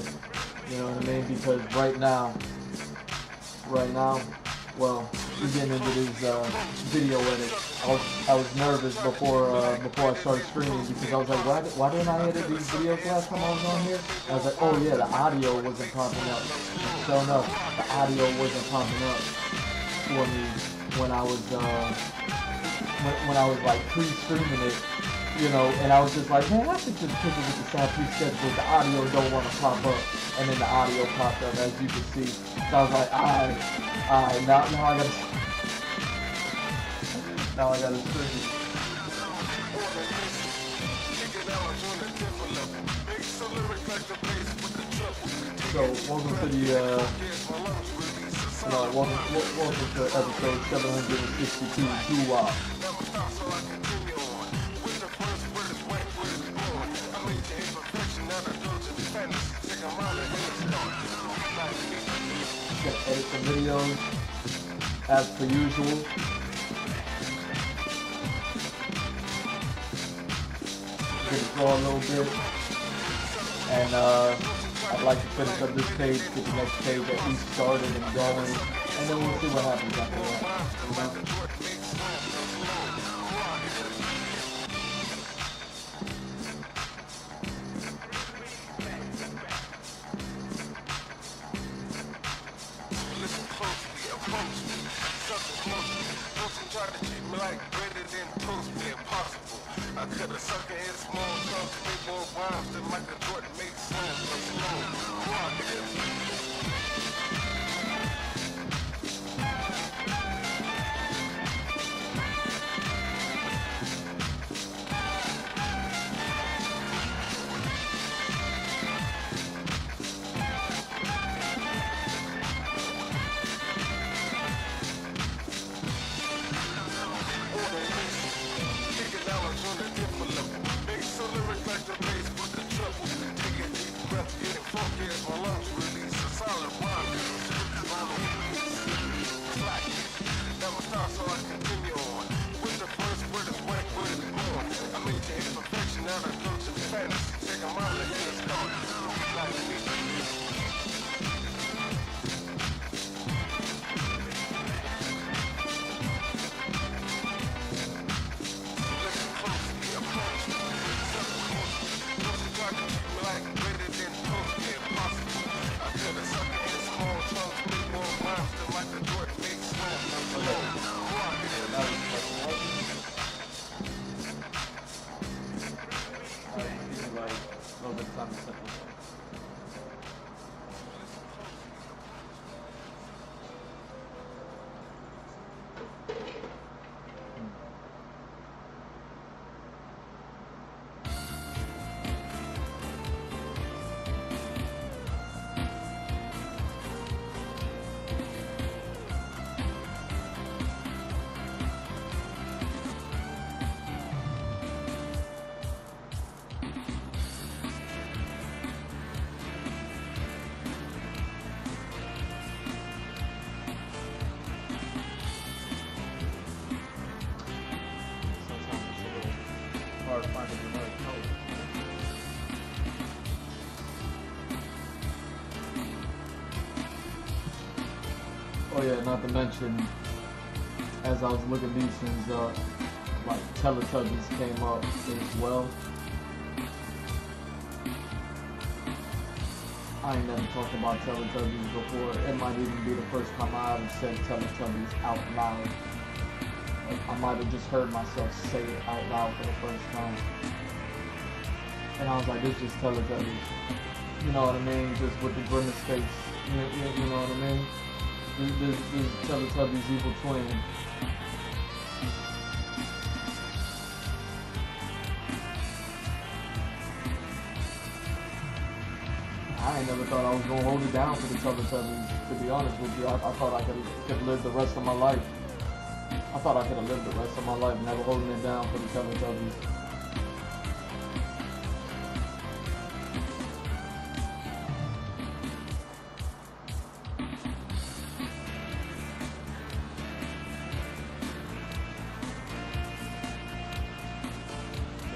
You know what I mean? Because right now, well, we're getting into these video edits. I was nervous before I started streaming because I was like, why didn't I edit these videos last time I was on here? And I was like, oh yeah, the audio wasn't popping up. And sure enough, the audio wasn't popping up for me when I was when I was like pre-streaming it, you know, and I was just like, man, I should just pick it with the sound pre-schedule. The audio don't want to pop up, and then the audio popped up, as you can see. So I was like, alright, now I gotta stream. So welcome to the welcome to episode 762 Duop. Gonna edit some videos as per usual. Gonna draw a little bit, and I'd like to finish up this page, get the next page at least started and going, and then we'll see what happens after that. You know? I could have sucked in small chunks, big more rhymes than Michael Jordan makes sense. Oh yeah, not to mention, as I was looking these things up, like Teletubbies came up as well. I ain't never talked about Teletubbies before. It might even be the first time I ever said Teletubbies out loud. I might have just heard myself say it out loud for the first time. And I was like, this just Teletubbies. You know what I mean? Just with the grimace face. You know what I mean? This Teletubbies evil twin. I ain't never thought I was gonna hold it down for the Teletubbies. To be honest with you, I thought I could live the rest of my life. I thought I could have lived the rest of my life never holding it down for the Teletubbies.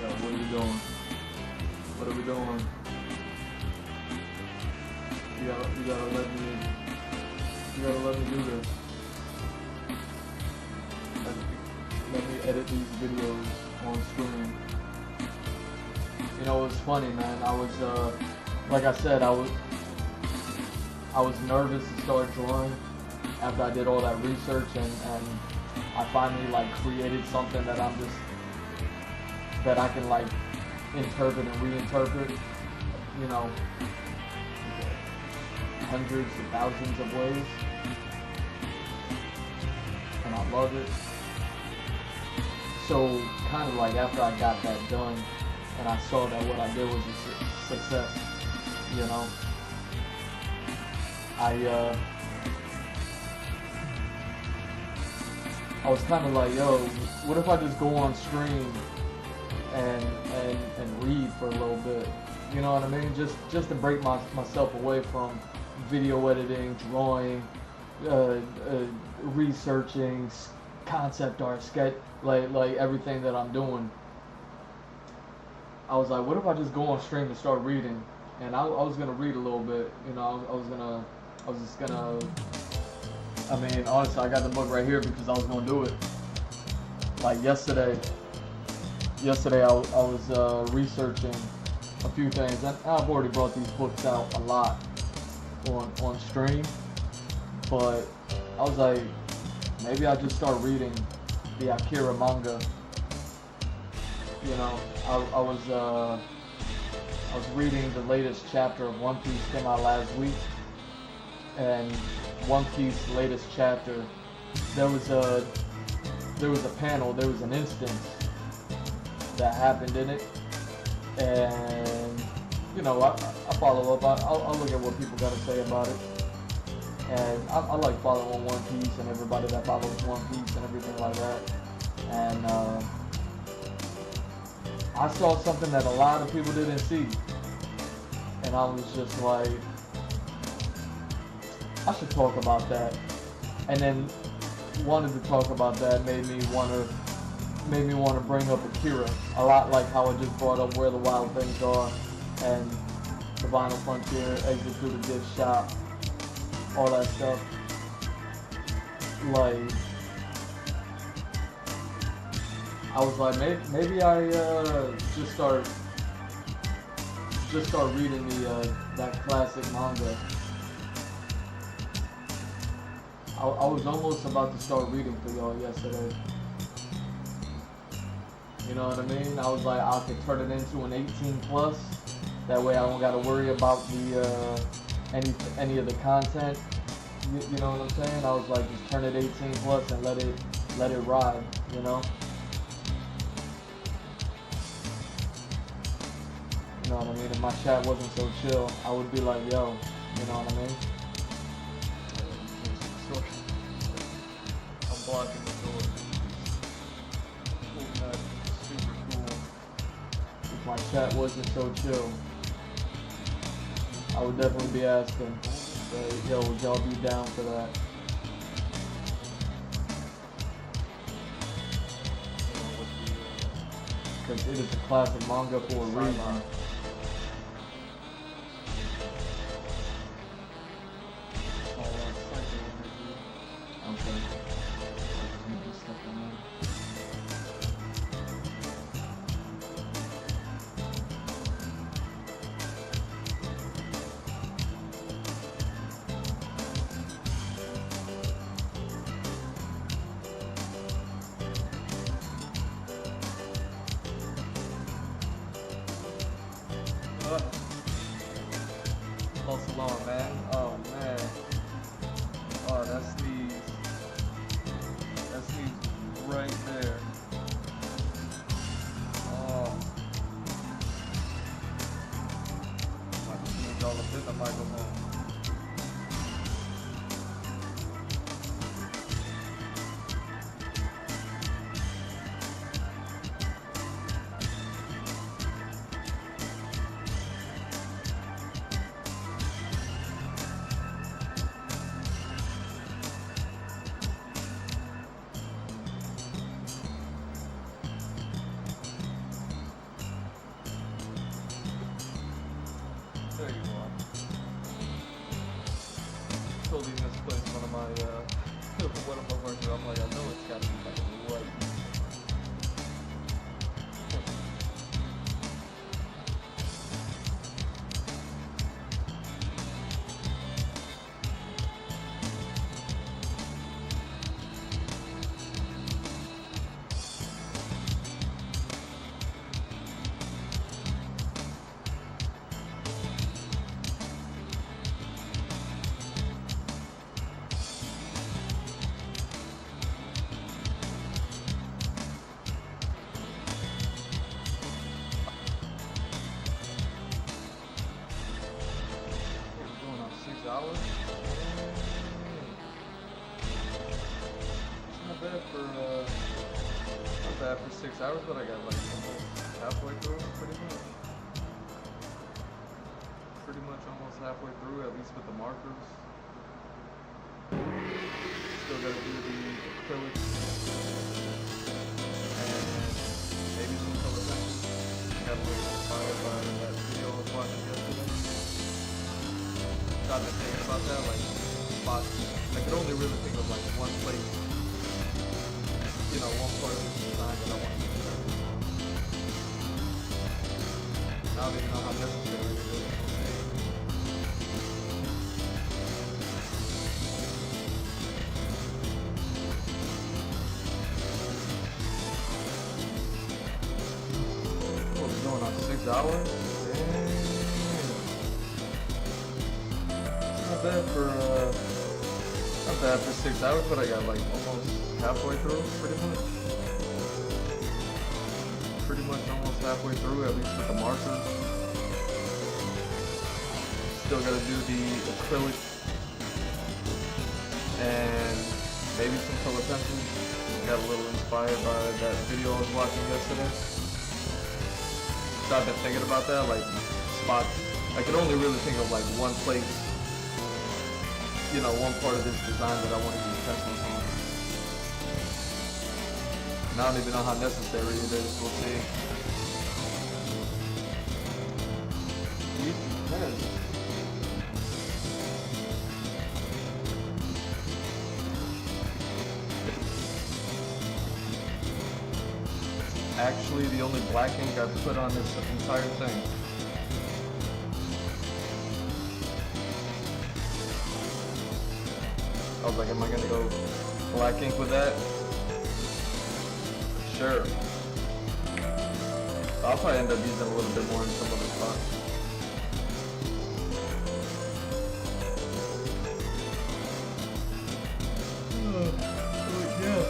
Yeah, what are we doing? What are we doing? You gotta let me do this. Let me edit these videos on screen. You know, it was funny, man. I was, like I said, I was nervous to start drawing after I did all that research, and I finally like created something that that I can like interpret and reinterpret, you know, hundreds of thousands of ways, and I love it. So kind of like after I got that done and I saw that what I did was a success, you know, I was kind of like, yo, what if I just go on stream and read for a little bit, you know what I mean? Just to break myself away from video editing, drawing, researching, concept art, sketch, like everything that I'm doing. I was like, what if I just go on stream and start reading? And I was gonna read a little bit, you know. I mean, honestly, I got the book right here because I was gonna do it. Like yesterday I was researching a few things, and I've already brought these books out a lot on stream, but I was like, maybe I just start reading the Akira manga. You know, I was reading the latest chapter of One Piece, came out last week, and One Piece latest chapter, there was a panel, there was an instance that happened in it, and you know, I follow up. I'll look at what people got to say about it. And I like following One Piece and everybody that follows One Piece and everything like that. And I saw something that a lot of people didn't see. And I was just like, I should talk about that. And then wanted to talk about that made me want to bring up Akira. A lot like how I just brought up Where the Wild Things Are and The Vinyl Frontier, Executive Gift Shop, all that stuff. Like, I was like, maybe I just start reading that classic manga. I was almost about to start reading for y'all yesterday. You know what I mean? I was like, I could turn it into an 18 plus. That way I don't gotta worry about the any of the content. You know what I'm saying? I was like, just turn it 18 plus and let it ride, you know? You know what I mean? If my chat wasn't so chill, I would be like, yo, you know what I mean? I'm blocking the door. Super cool. If my chat wasn't so chill, I would definitely be asking, yo, would y'all be down for that? Because it is a classic manga for a reason. Okay. Low salon, man. Oh man. Oh, that sneeze. That sneeze right there. Oh. I sneeze all up in the microphone. There you are. Totally misplaced one of my workers. I'm like, I know it's gotta be like right. Hours. Not bad for 6 hours, but I got like almost halfway through, pretty much almost halfway through, at least with the markers. Still gotta do the acrylic and maybe some color pencils. Got a little inspired by that video I was watching yesterday. I've been thinking about that, like spots. I could only really think of like one place, you know, one part of the design that I want to do. I don't even know how necessary it is. What, we're going on 6 hours? Not bad for 6 hours, but I got like almost halfway through, pretty much almost halfway through, at least with the markers. Still gotta do the acrylic and maybe some color pencils. Got a little inspired by that video I was watching yesterday. So I've been thinking about that, like spots. I could only really think of like one place, you know, one part of this design that I want to use pencils on. And I don't even know how necessary it is. We'll see. Actually, the only black ink I've put on this entire thing. I was like, am I gonna go black ink with that? Sure. I'll probably end up using a little bit more in some other spots. Yeah.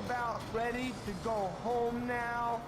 about ready to go home now?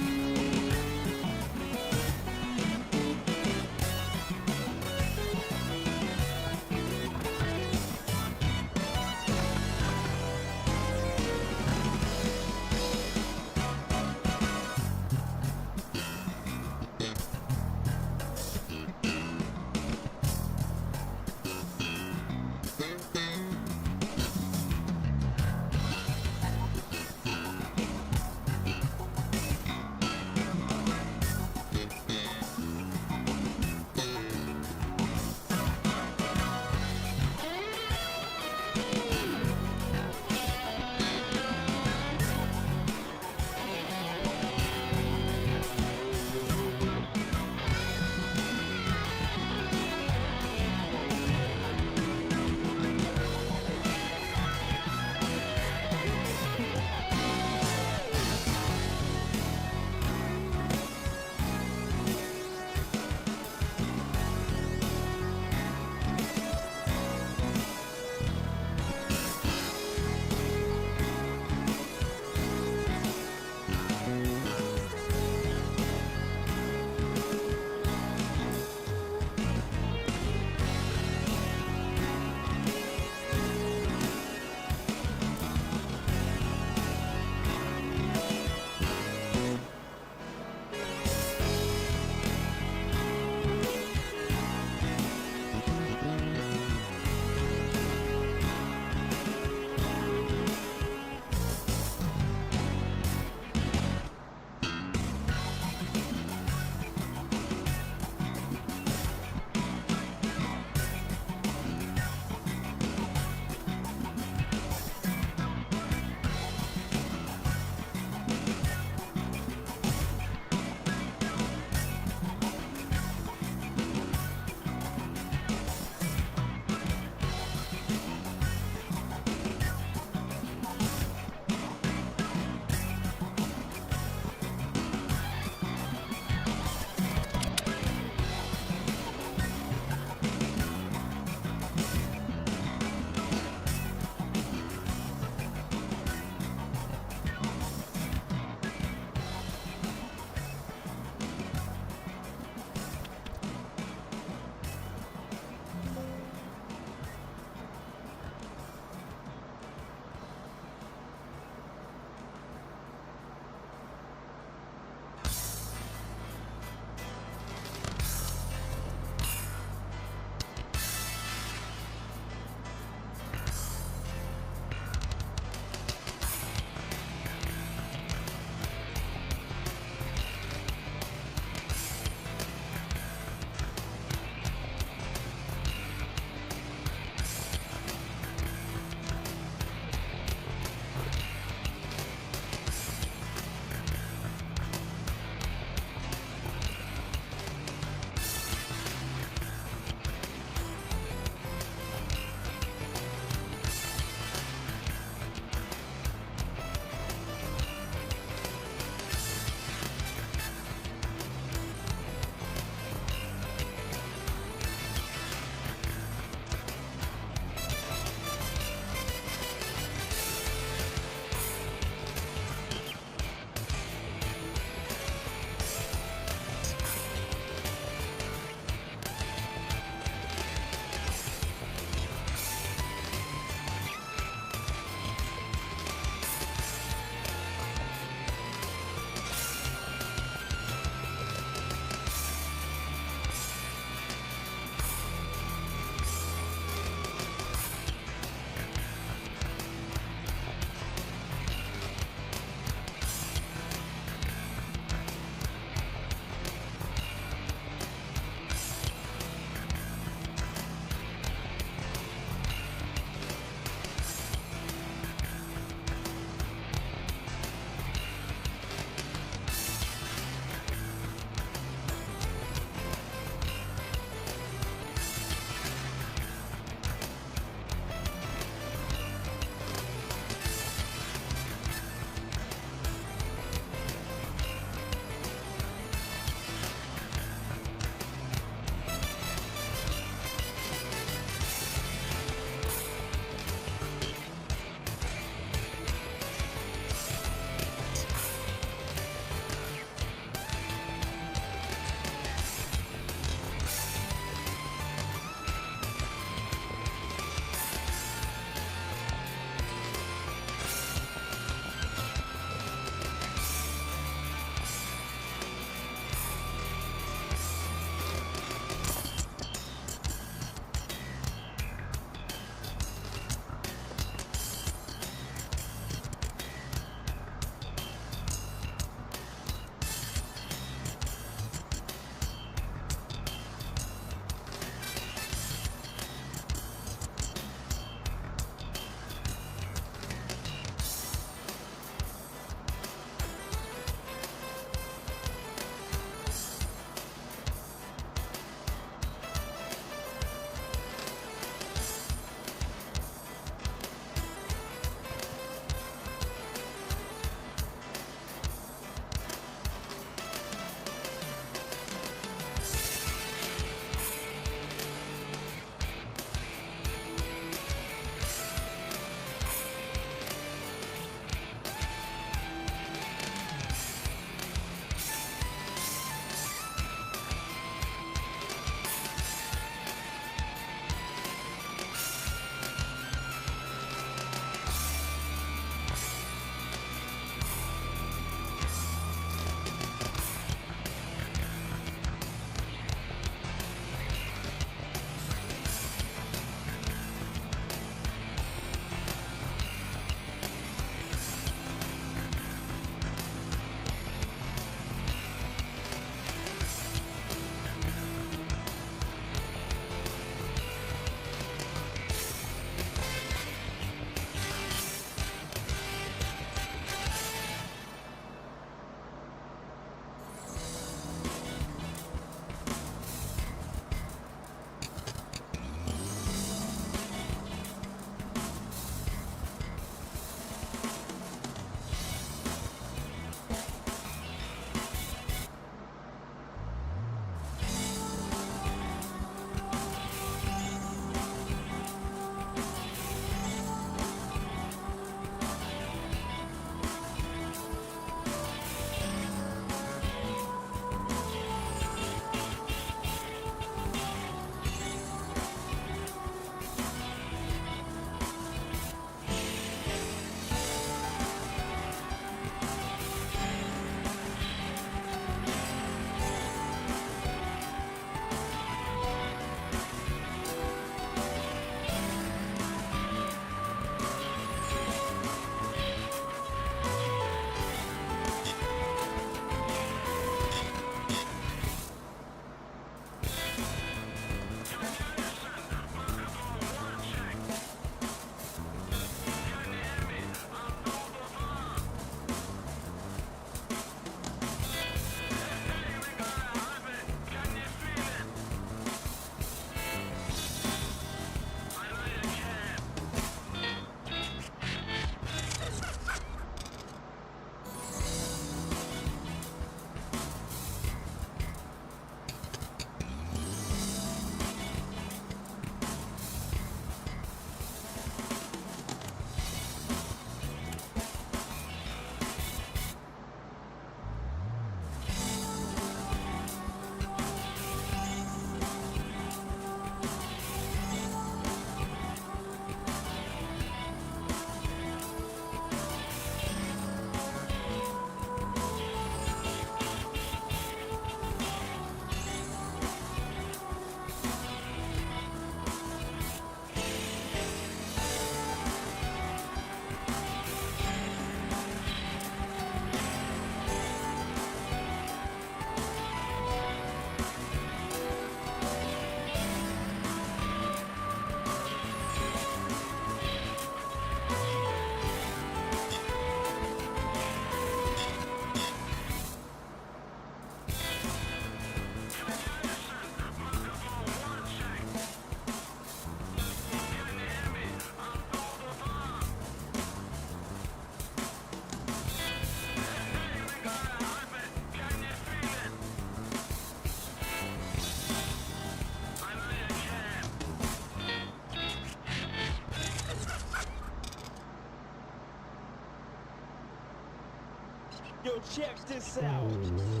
Yo, check this out.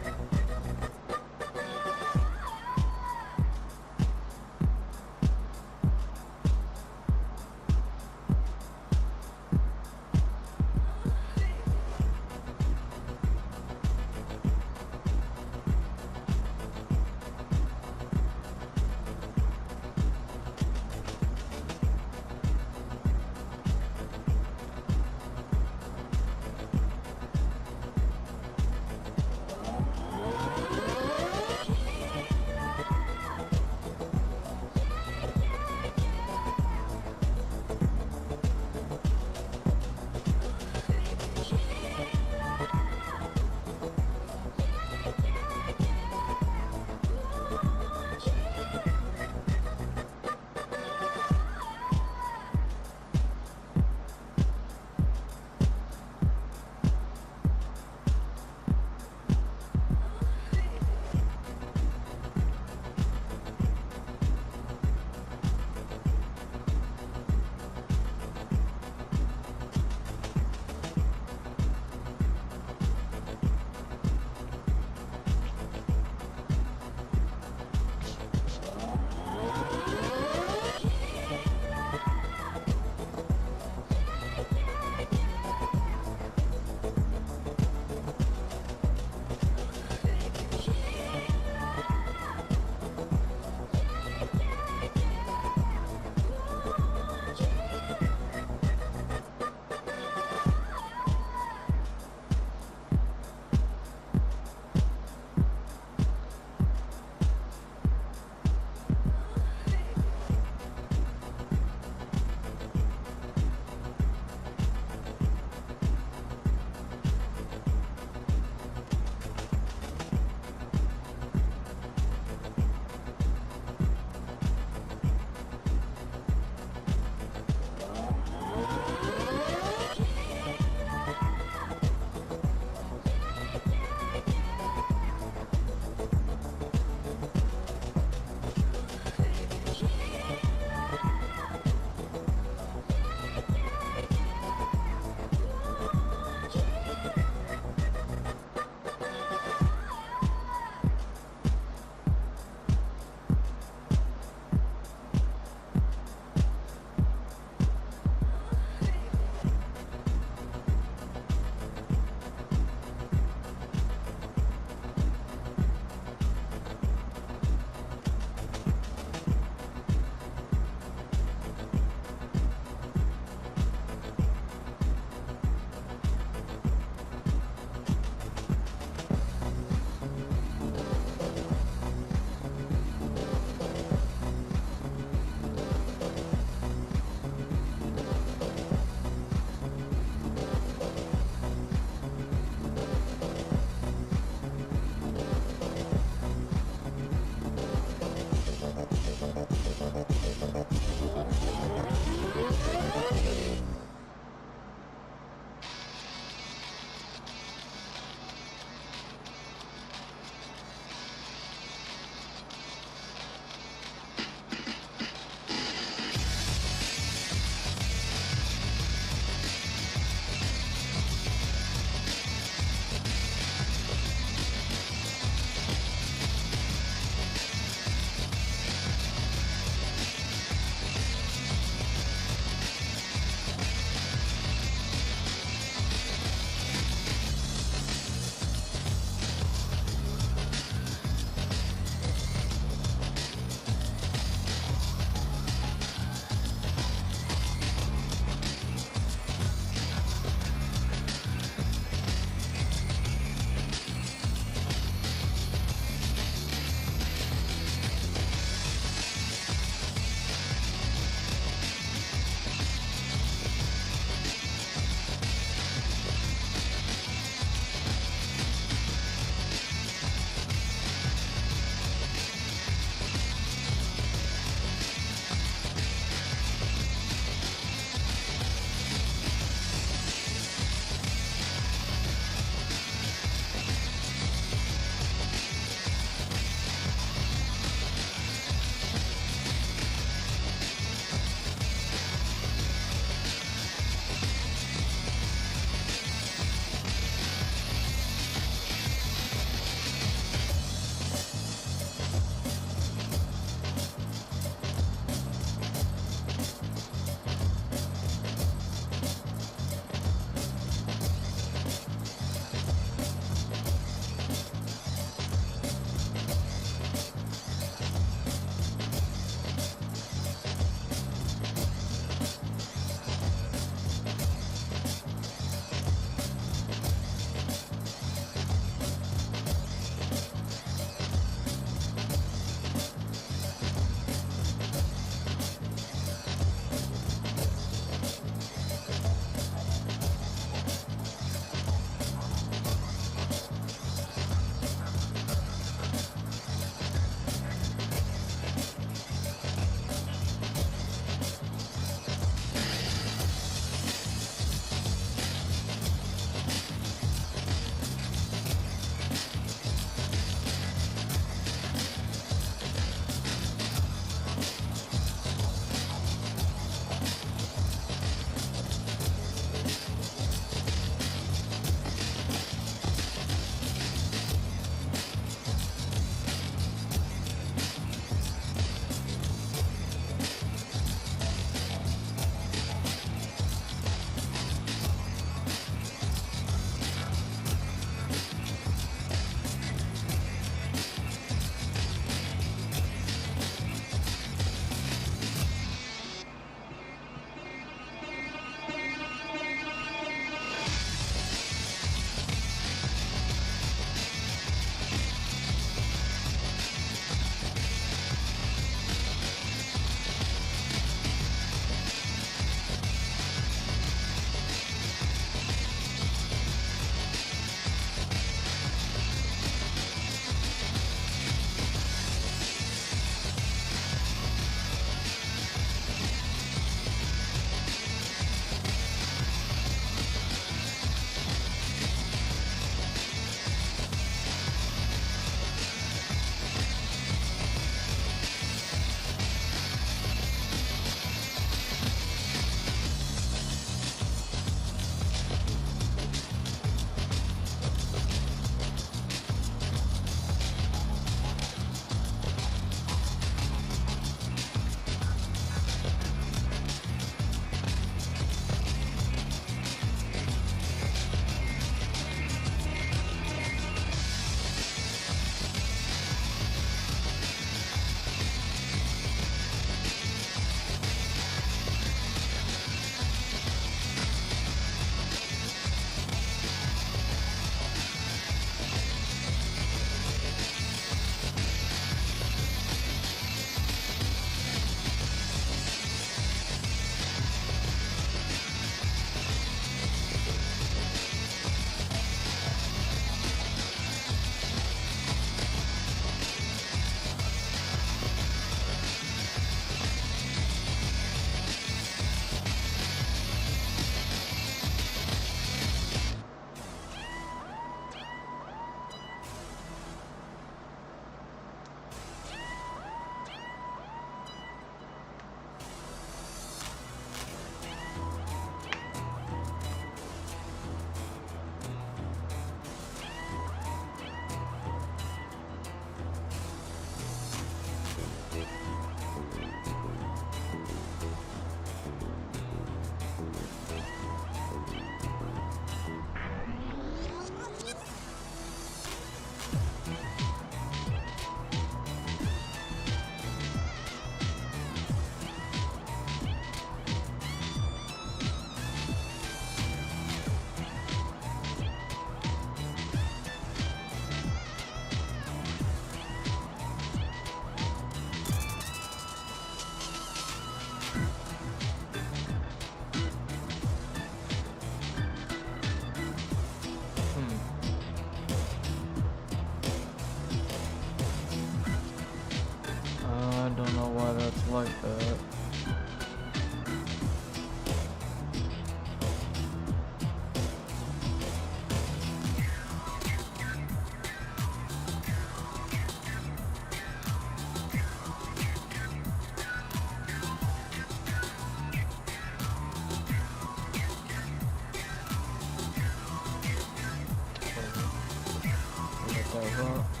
front.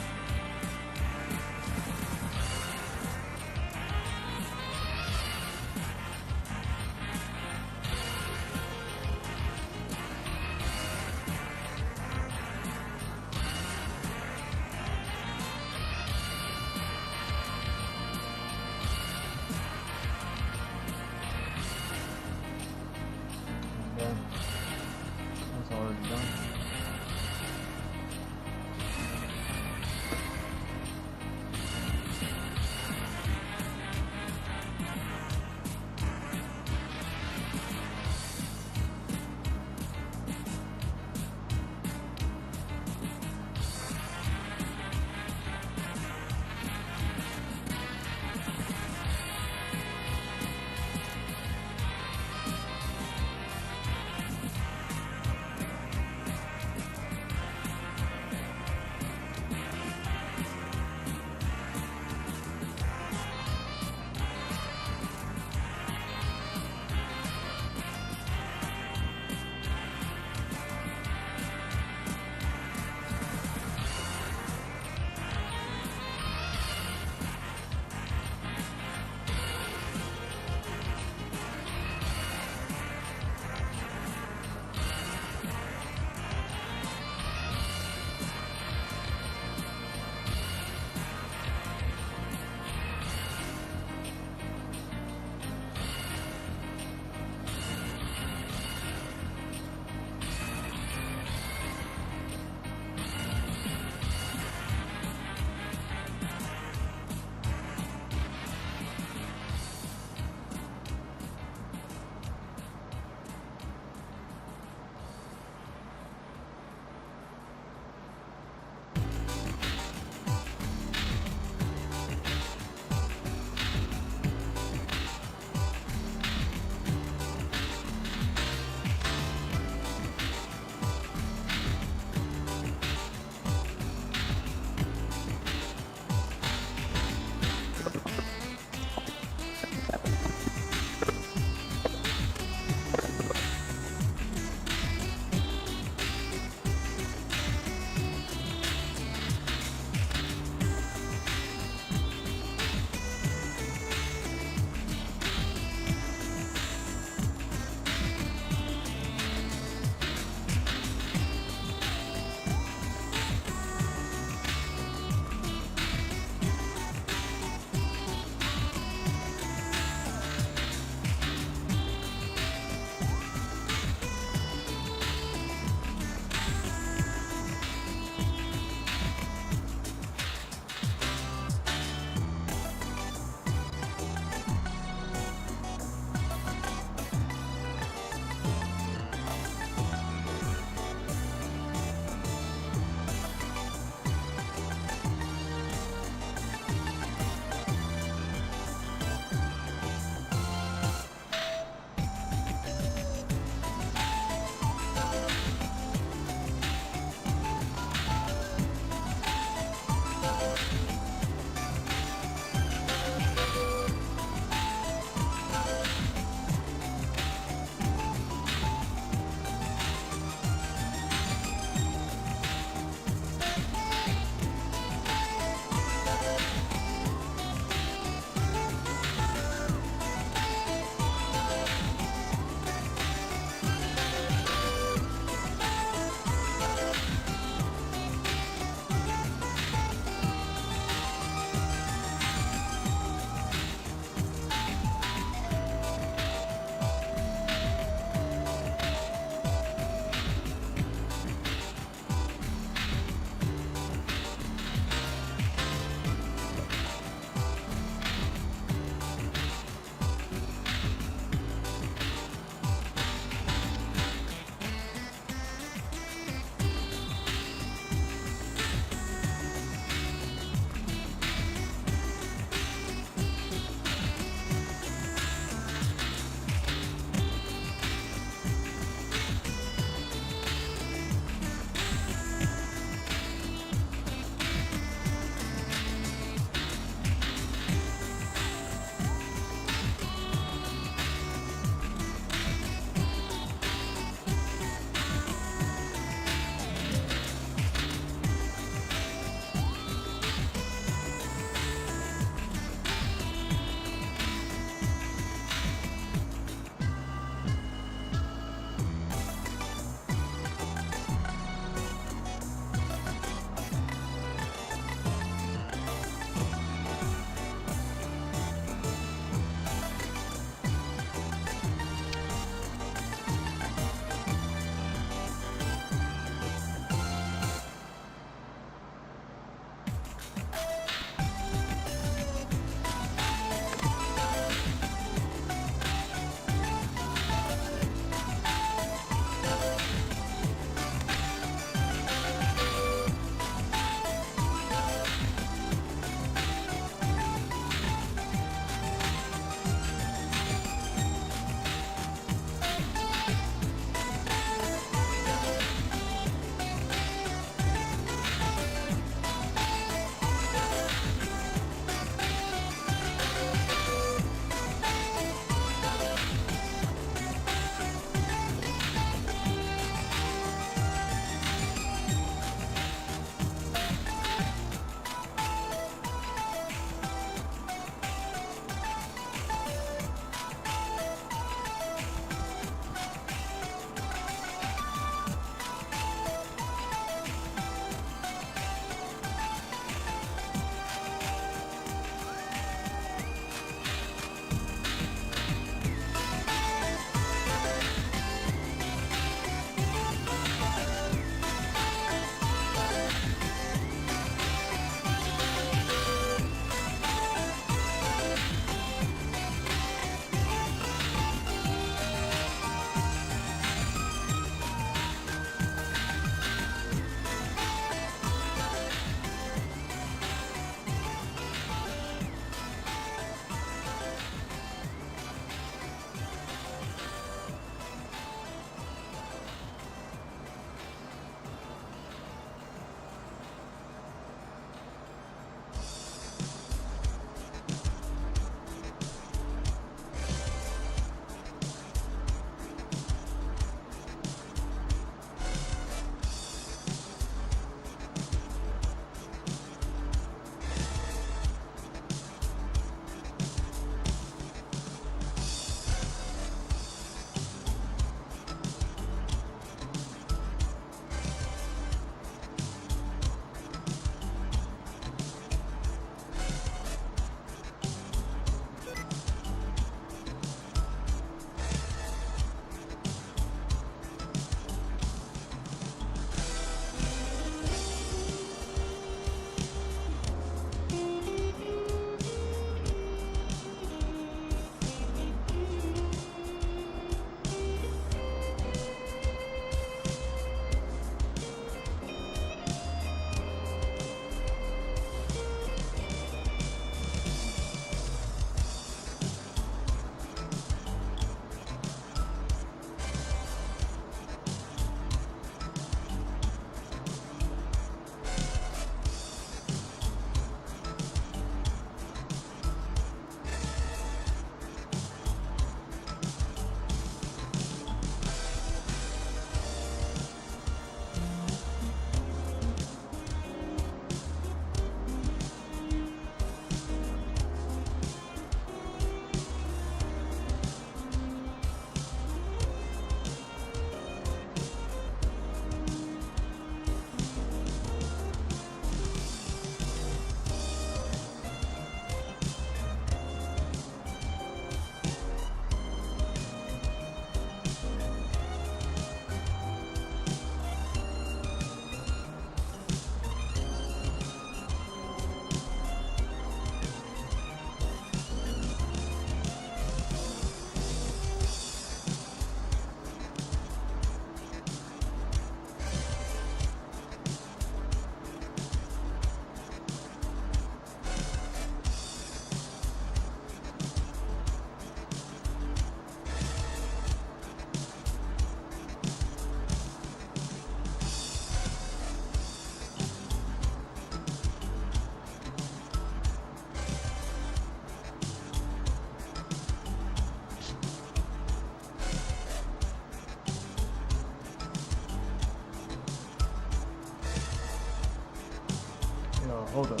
No, hold up.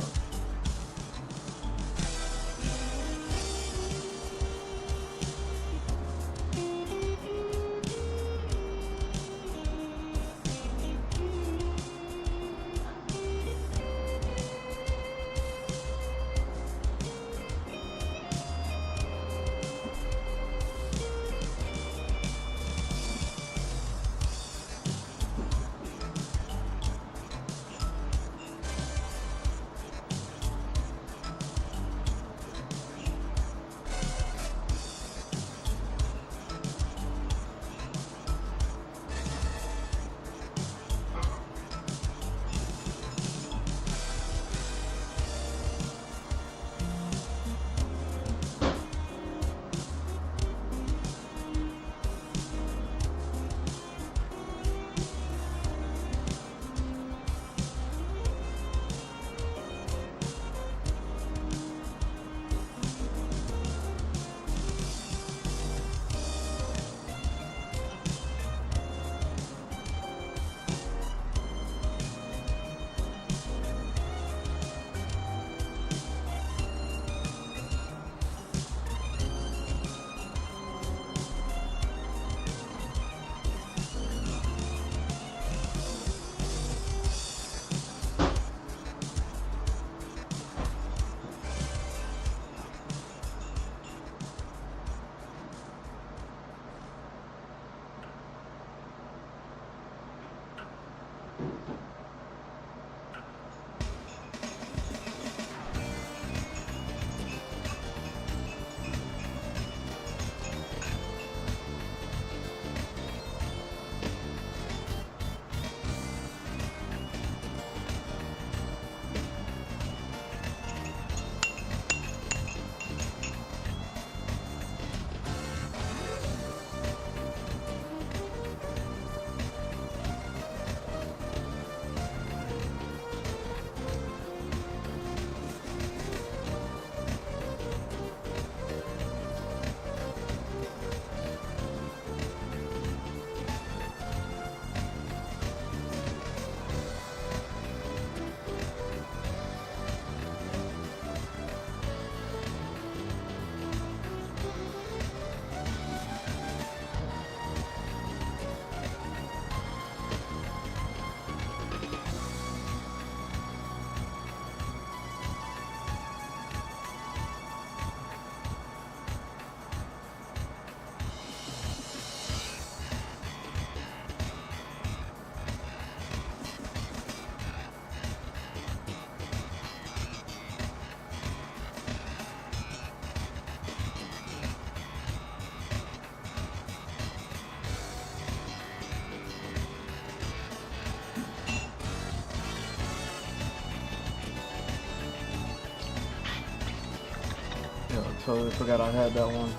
Yeah, totally forgot I had that one.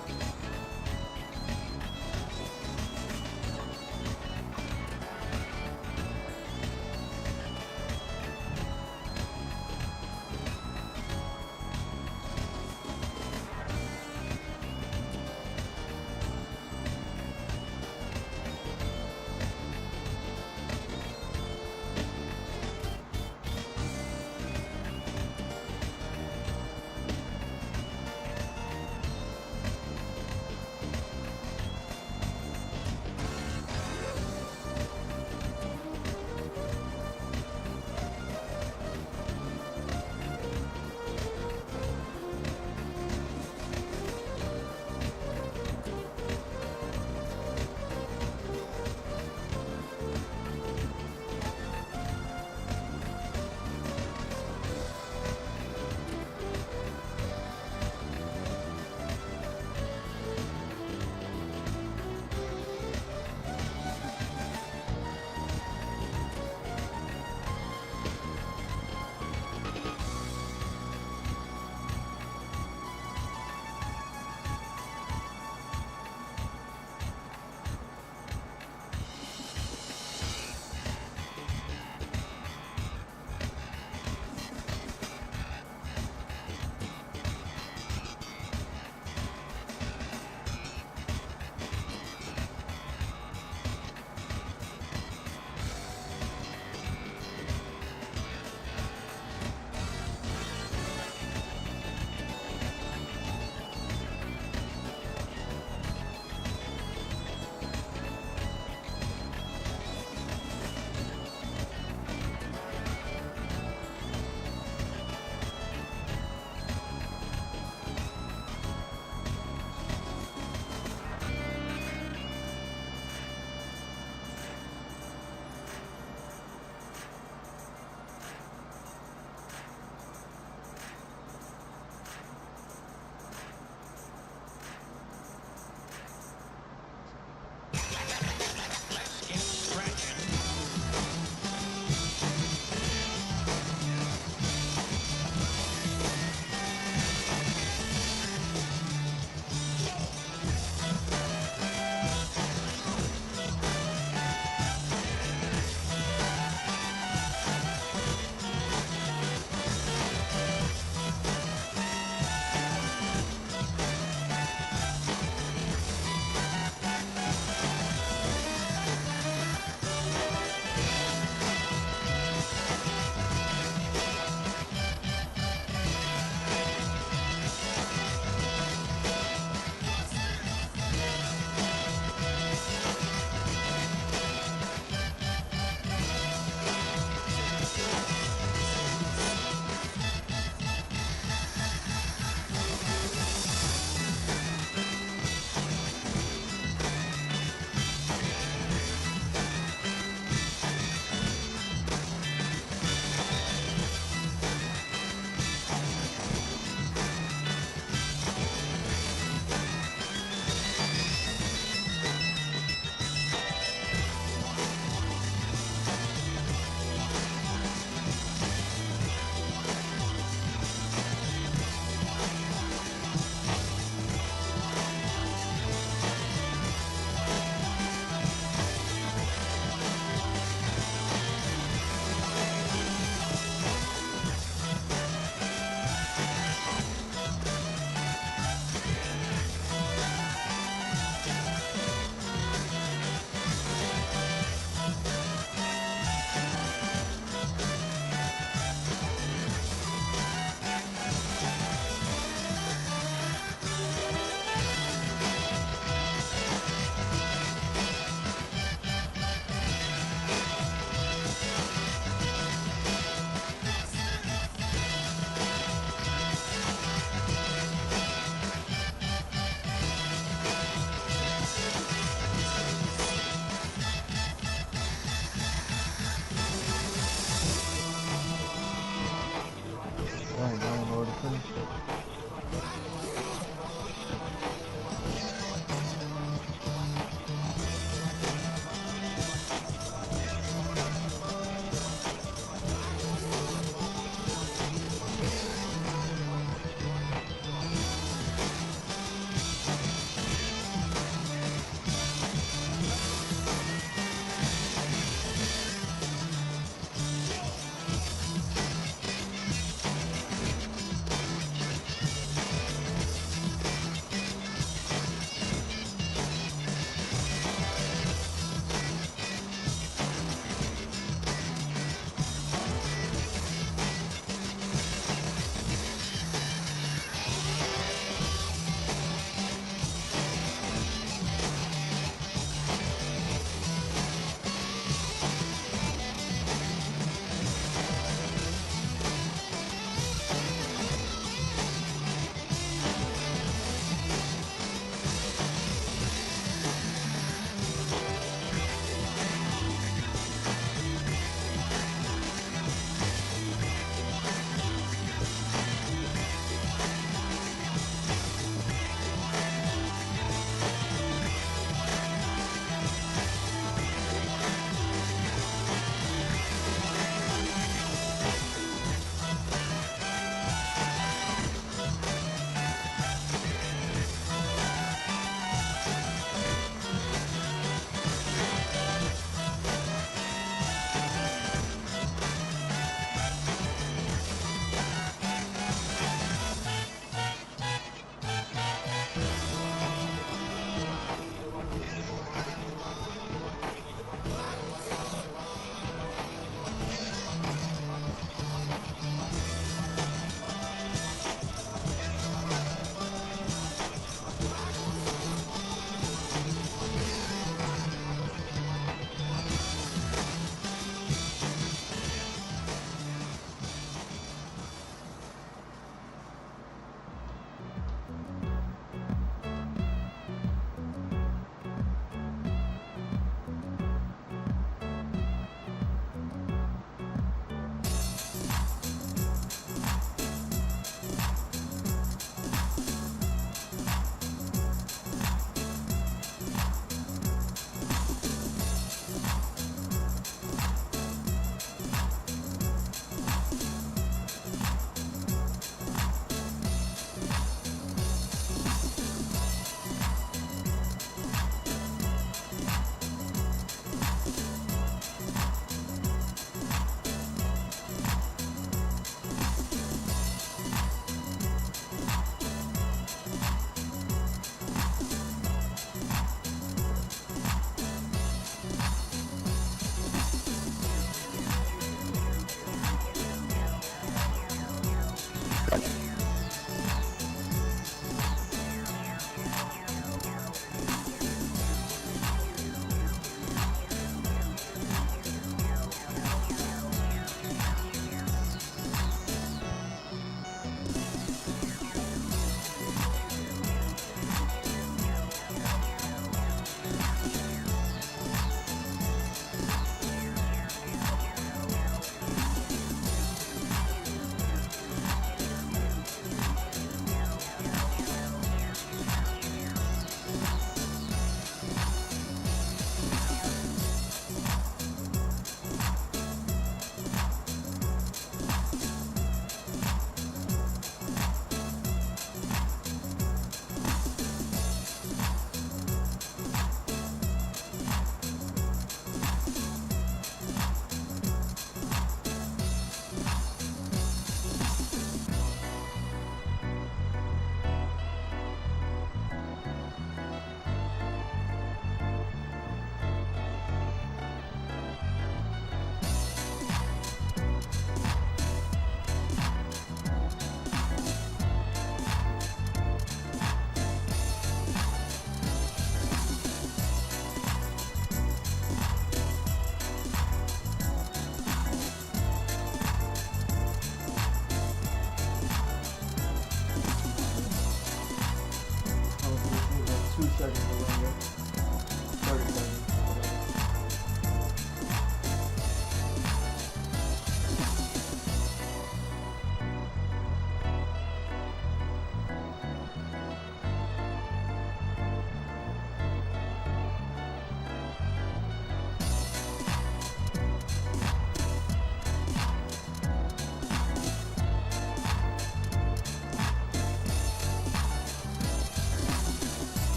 Dang, I don't know where to finish.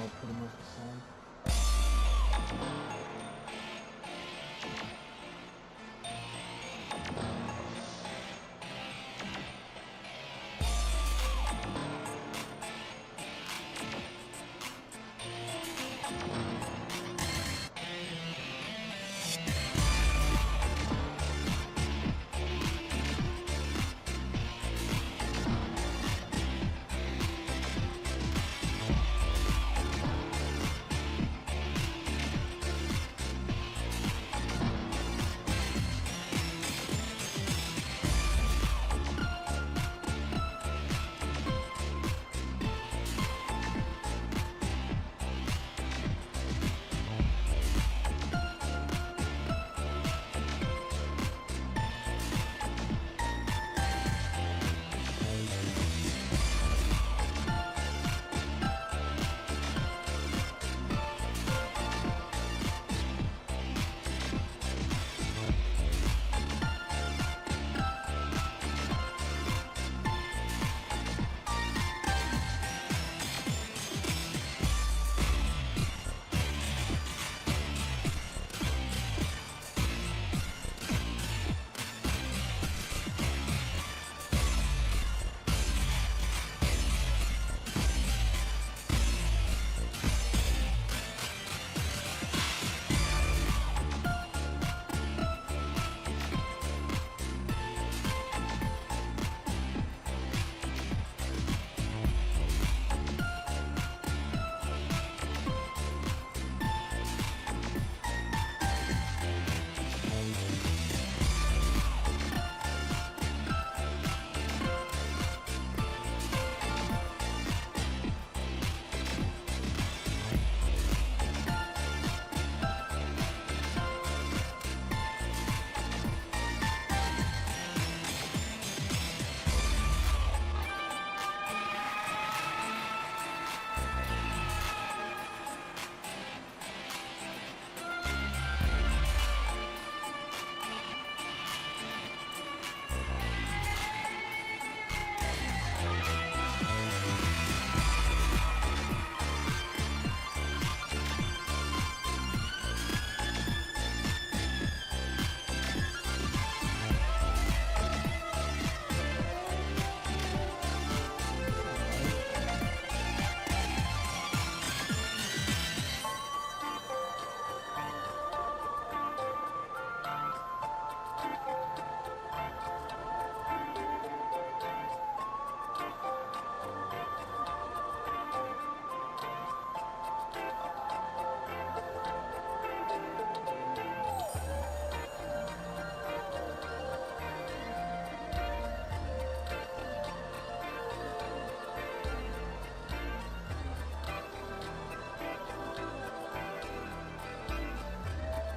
all pretty much the same.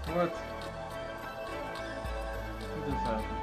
What? What just happened?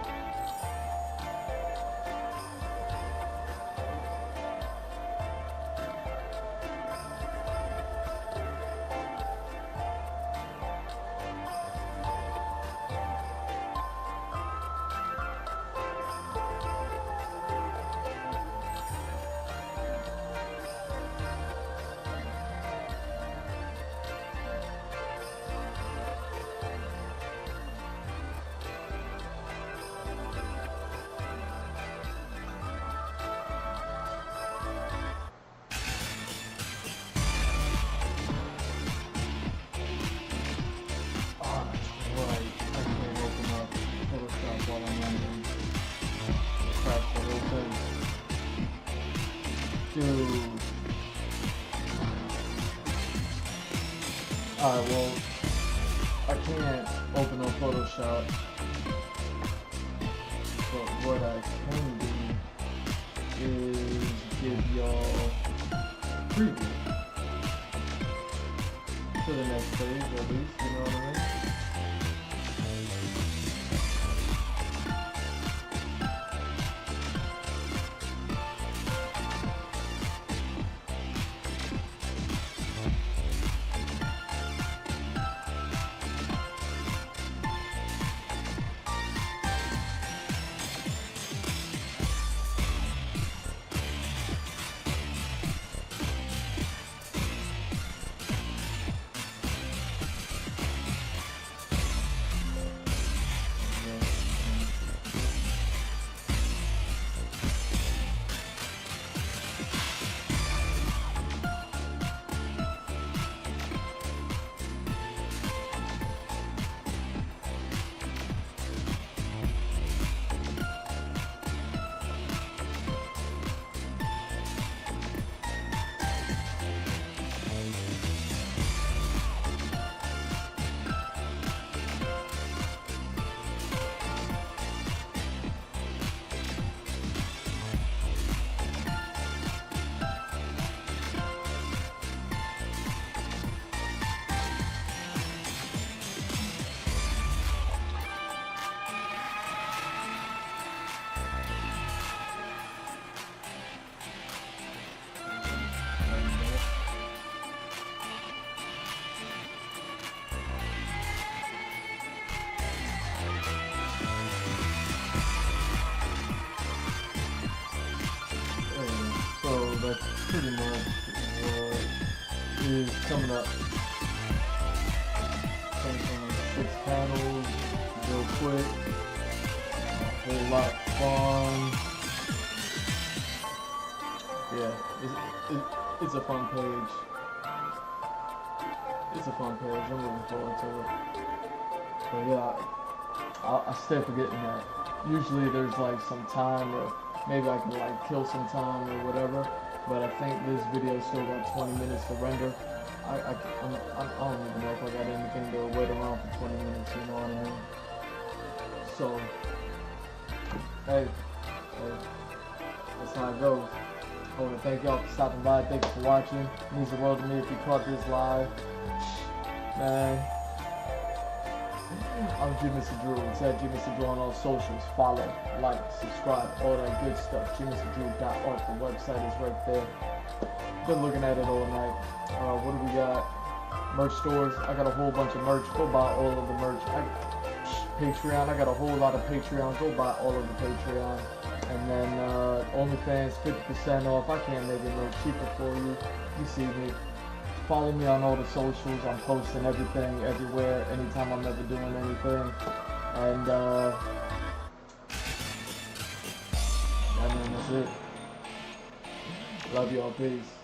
Dude. Alright, well, I can't open up Photoshop, but what I can do is give y'all preview to the next page at least, you know what I mean? is coming up. Something like 6 panels, real quick. A whole lot of fun. Yeah, it's a fun page. It's a fun page. I'm looking forward to it. But yeah, I stay forgetting that. Usually there's like some time, or maybe I can like kill some time or whatever. But I think this video still got 20 minutes to render. I don't even know if I got anything to wait around for 20 minutes. You know what I mean? So, hey, that's how it goes. I want to thank y'all for stopping by. Thank you for watching. It means the world to me if you caught this live. Man, I'm Mr. Drew. It's at Mr. Drew on all socials. Follow, like, subscribe, all that good stuff. JMrDrew.art. The website is right there. Been looking at it all night. What do we got? Merch stores. I got a whole bunch of merch. Go buy all of the merch. Patreon. I got a whole lot of Patreon. Go buy all of the Patreon. And then OnlyFans, 50% off. I can't make it no cheaper for you. You see me. Follow me on all the socials. I'm posting everything, everywhere, anytime I'm ever doing anything. And I mean, that's it. Love y'all. Peace.